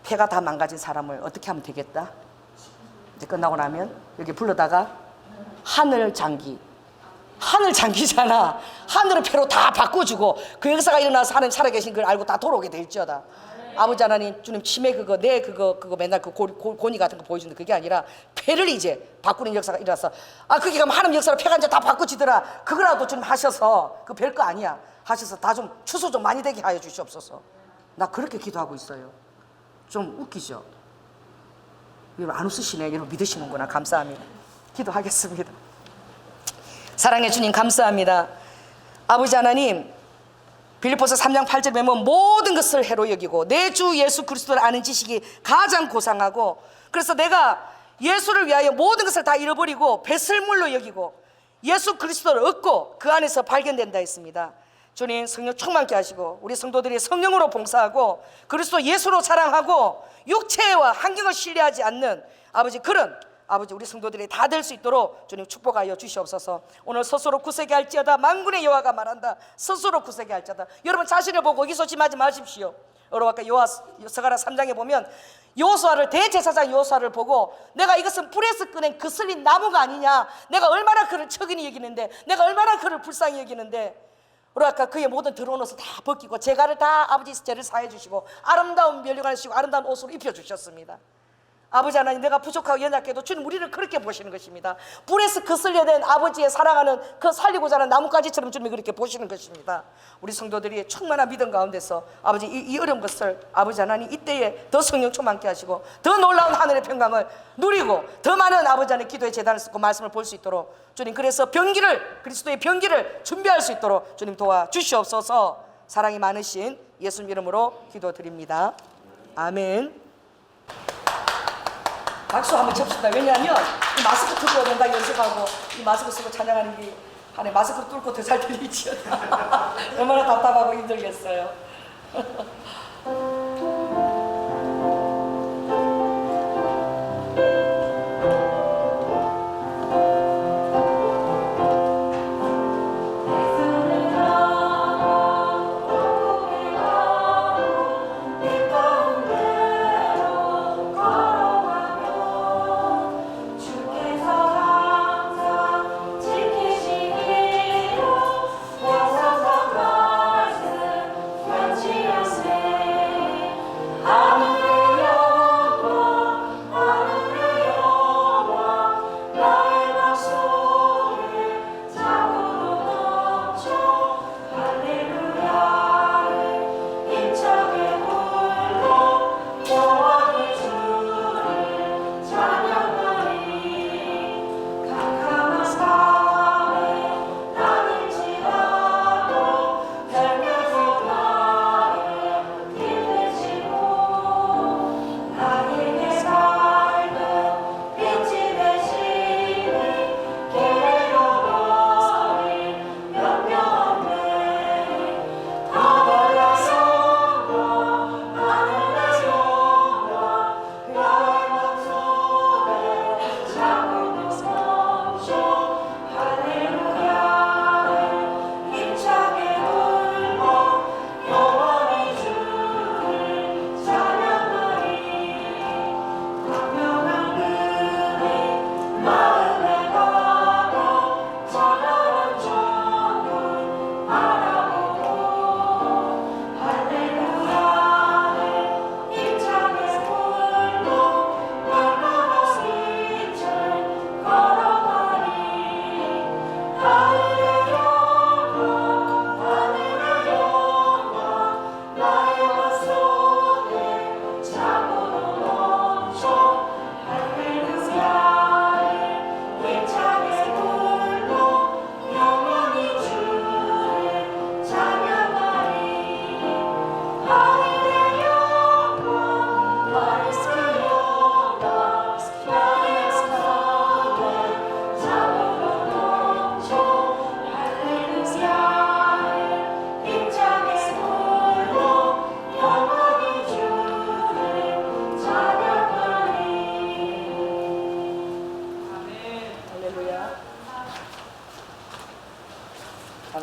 폐가 다 망가진 사람을 어떻게 하면 되겠다? 이제 끝나고 나면 여기 불러다가 하늘 장기잖아. 하늘을 폐로 다 바꿔주고 그 역사가 일어나서 하나님 살아계신 걸 알고 다 돌아오게 될지어다. 아버지 하나님, 주님 치매 그거 맨날 그 고니 같은 거 보여주는데 그게 아니라 폐를 이제 바꾸는 역사가 일어나서, 그게 가면 하나님 역사로 폐가 이제 다 바꾸지더라. 그거라도 좀 하셔서, 그 별거 아니야, 하셔서 다 좀 추수 좀 많이 되게 하여 주시옵소서. 나 그렇게 기도하고 있어요. 좀 웃기죠? 여러분 안 웃으시네. 여러분 믿으시는구나. 감사합니다. 기도하겠습니다. 사랑해 주님 감사합니다. 아버지 하나님, 빌립보서 3장 8절에 보면 모든 것을 해로 여기고 내 주 예수 그리스도를 아는 지식이 가장 고상하고, 그래서 내가 예수를 위하여 모든 것을 다 잃어버리고 배설물로 여기고 예수 그리스도를 얻고 그 안에서 발견된다 했습니다. 주님 성령 충만케 하시고 우리 성도들이 성령으로 봉사하고 그리스도 예수로 사랑하고 육체와 환경을 신뢰하지 않는 아버지 그런 아버지 우리 성도들이 다 될 수 있도록 주님 축복하여 주시옵소서. 오늘 스스로 굳세게 할지어다. 만군의 여호와가 말한다. 스스로 굳세게 할지어다. 여러분 자신을 보고 의기소침하지 마십시오. 여러분 아까 여호와서가라 3장에 보면 여호수아를, 대제사장 여호수아를 보고 내가 이것은 불에서 꺼낸 거슬린 나무가 아니냐, 내가 얼마나 그를 척이니 여기는데, 내가 얼마나 그를 불쌍히 여기는데, 우리 아까 그의 모든 더러운 옷을 다 벗기고 제가를 다 아버지 죄를 사해 주시고 아름다운 면류관을 주시고 아름다운 옷으로 입혀 주셨습니다. 아버지 하나님, 내가 부족하고 연약해도 주님 우리를 그렇게 보시는 것입니다. 불에서 거슬려낸 아버지의 사랑하는 그 살리고자 하는 나뭇가지처럼 주님이 그렇게 보시는 것입니다. 우리 성도들이 충만한 믿음 가운데서 아버지 이 어려운 것을 아버지 하나님 이때에 더 성령 충만케 하시고 더 놀라운 하늘의 평강을 누리고 더 많은 아버지 하나님 기도의 재단을 쓰고 말씀을 볼 수 있도록 주님, 그래서 병기를, 그리스도의 병기를 준비할 수 있도록 주님 도와주시옵소서. 사랑이 많으신 예수님 이름으로 기도드립니다. 아멘. 박수 한번 칩시다. 왜냐하면 이 마스크 뚫고 된다 연습하고 이 마스크 쓰고 찬양하는 게 안에 마스크 뚫고 더 잘 들리지요. 얼마나 답답하고 힘들겠어요. 지키시기로 영원한 말씀 변치 않네.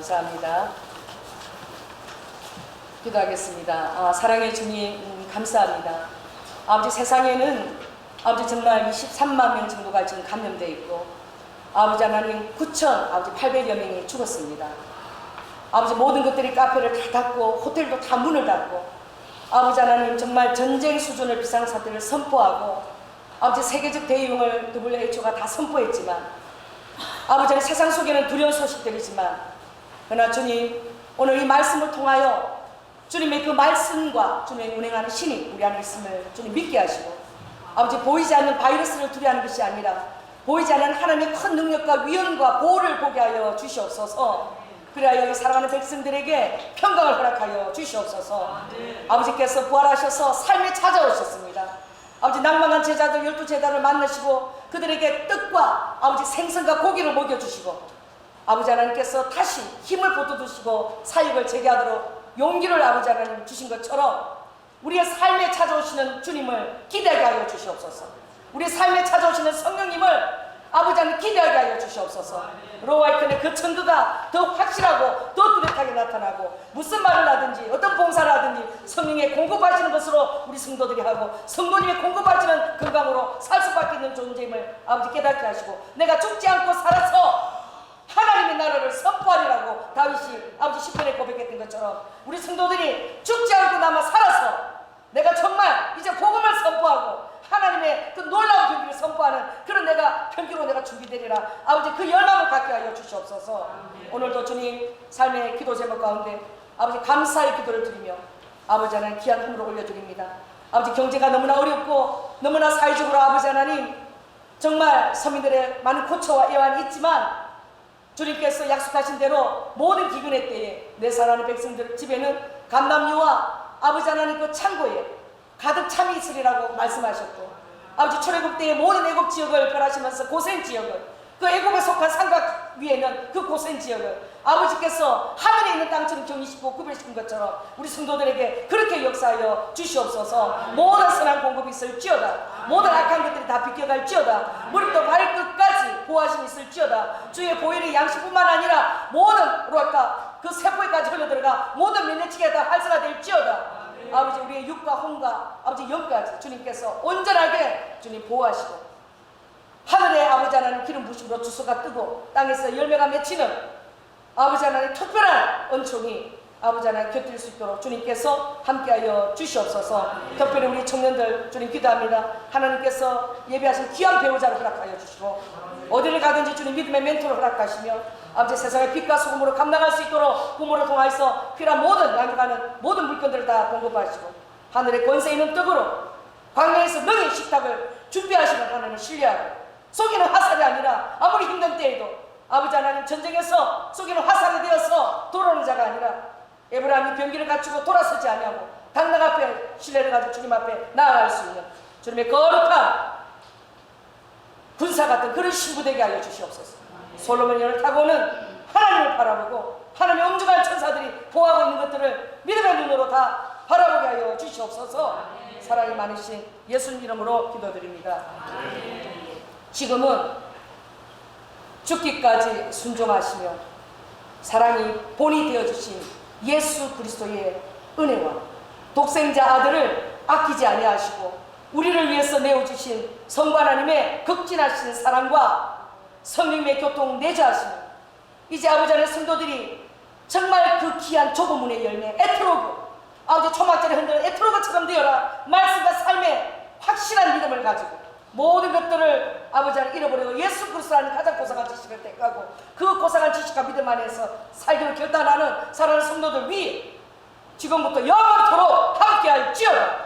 감사합니다. 기도하겠습니다. 사랑의 주님, 감사합니다. 아버지, 세상에는 아버지 정말 23만 명 정도가 지금 감염되어 있고, 아버지 하나님 9,800여 명이 죽었습니다. 아버지, 모든 것들이 카페를 다 닫고 호텔도 다 문을 닫고, 아버지 하나님 정말 전쟁 수준의 비상사태를 선포하고, 아버지 세계적 대유행을 WHO가 다 선포했지만, 아버지 하나님 세상 속에는 두려운 소식들이지만, 그러나 주님, 오늘 이 말씀을 통하여 주님의 그 말씀과 주님의 운행하는 신이 우리 안에 있음을 주님 믿게 하시고, 아버지 보이지 않는 바이러스를 두려워하는 것이 아니라 보이지 않는 하나님의 큰 능력과 위엄과 보호를 보게 하여 주시옵소서. 그리하여 이 사랑하는 백성들에게 평강을 허락하여 주시옵소서. 아버지께서 부활하셔서 삶에 찾아오셨습니다. 아버지, 낭망한 제자들 12제자를 만나시고 그들에게 떡과 아버지 생선과 고기를 먹여주시고, 아버지 하나님께서 다시 힘을 보태주시고 사역을 재개하도록 용기를 아버지 하나님 주신 것처럼 우리의 삶에 찾아오시는 주님을 기대하게 하여 주시옵소서. 우리의 삶에 찾아오시는 성령님을 아버지 하나님 기대하게 하여 주시옵소서. 로아이컨의 그 증거가 더 확실하고 더 뚜렷하게 나타나고, 무슨 말을 하든지 어떤 봉사를 하든지 성령의 공급하시는 것으로 우리 성도들이 하고, 성도님의 공급하시는 건강으로 살 수밖에 있는 존재임을 아버지 깨닫게 하시고, 내가 죽지 않고 살아서 하나님의 나라를 선포하리라고 다윗이 아버지 시편에 고백했던 것처럼, 우리 성도들이 죽지 않고 남아 살아서 내가 정말 이제 복음을 선포하고 하나님의 그 놀라운 경기를 선포하는 그런 내가 경기로 내가 준비되리라. 아버지, 그 열망을 갖게 하여 주시옵소서. 오늘도 주님 삶의 기도 제목 가운데 아버지 감사의 기도를 드리며 아버지 하나님 귀한 힘으로 올려드립니다. 아버지, 경제가 너무나 어렵고 너무나 사회적으로 아버지 하나님 정말 서민들의 많은 고초와 애환이 있지만, 주님께서 약속하신 대로 모든 기근의 때에 내 사랑하는 백성들 집에는 감람류와 아버지 하나님 그 창고에 가득 참이 있으리라고 말씀하셨고, 아버지 출애굽 때에 모든 애굽 지역을 멸하시면서 고센 지역을, 그 애굽에 속한 삼각 위에는 그 고센 지역을 아버지께서 하늘에 있는 땅처럼 경이시고 구별시킨 것처럼 우리 성도들에게 그렇게 역사하여 주시옵소서. 모든 선한 공급이 있을지어다. 모든 악한 것들이 다 비껴갈지어다. 무릎도 발끝까지 보호하심이 있을지어다. 주의 보혈의 양식뿐만 아니라 모든 뭐랄까 그 세포에까지 흘러들어가 모든 면역체계가 다 활성화될지어다. 아버지, 우리의 육과 혼과 아버지 영까지 주님께서 온전하게 주님 보호하시고, 하늘의 아버지 하나님 기름 부심으로 주소가 뜨고 땅에서 열매가 맺히는 아버지 하나님 특별한 은총이 아버지 하나님 곁들 수 있도록 주님께서 함께하여 주시옵소서. 특별히 우리 청년들 주님 기도합니다. 하나님께서 예비하신 귀한 배우자를 허락하여 주시고, 어디를 가든지 주님 믿음의 멘토를 허락하시며, 아버지 세상의 빛과 소금으로 감당할 수 있도록 부모를 통하여서 필요한 모든 양육하는 모든 물건들을 다 공급하시고, 하늘의 권세 있는 떡으로 광야에서 능히 식탁을 준비하시는 하나님 신뢰하고, 속이는 화살이 아니라 아무리 힘든 때에도 아버지 하나님 전쟁에서 속이는 화살이 되어서 돌아오는 자가 아니라 에브라임이 병기를 갖추고 돌아서지 아니하고 당당 앞에 신뢰를 가지고 주님 앞에 나아갈 수 있는 주님의 거룩한 군사 같은 그런 신부 되게 하여 주시옵소서. 솔로몬 연을 타고는 하나님을 바라보고 하나님의 엄중한 천사들이 보호하고 있는 것들을 믿음의 눈으로 다 바라보게 하여 주시옵소서. 사랑이 많으신 예수님 이름으로 기도드립니다. 지금은 죽기까지 순종하시며 사랑이 본이 되어주신 예수 그리스도의 은혜와 독생자 아들을 아끼지 아니하시고 우리를 위해서 내어주신 성부 하나님의 극진하신 사랑과 성령의 교통 내주하시며, 이제 아버지 하나님 성도들이 정말 그 귀한 좁은 문의 열매 에트로그, 아버지 초막절에 흔드는 에트로그처럼 되어라. 말씀과 삶의 확실한 믿음을 가지고 모든 것들을 아버지 하나님 잃어버리고 예수 그리스도라는 가장 고상한 지식을 택하고 그 고상한 지식과 믿음 안에서 살기를 결단하는 사랑하는 성도들 위에 지금부터 영원토록 함께할지어다.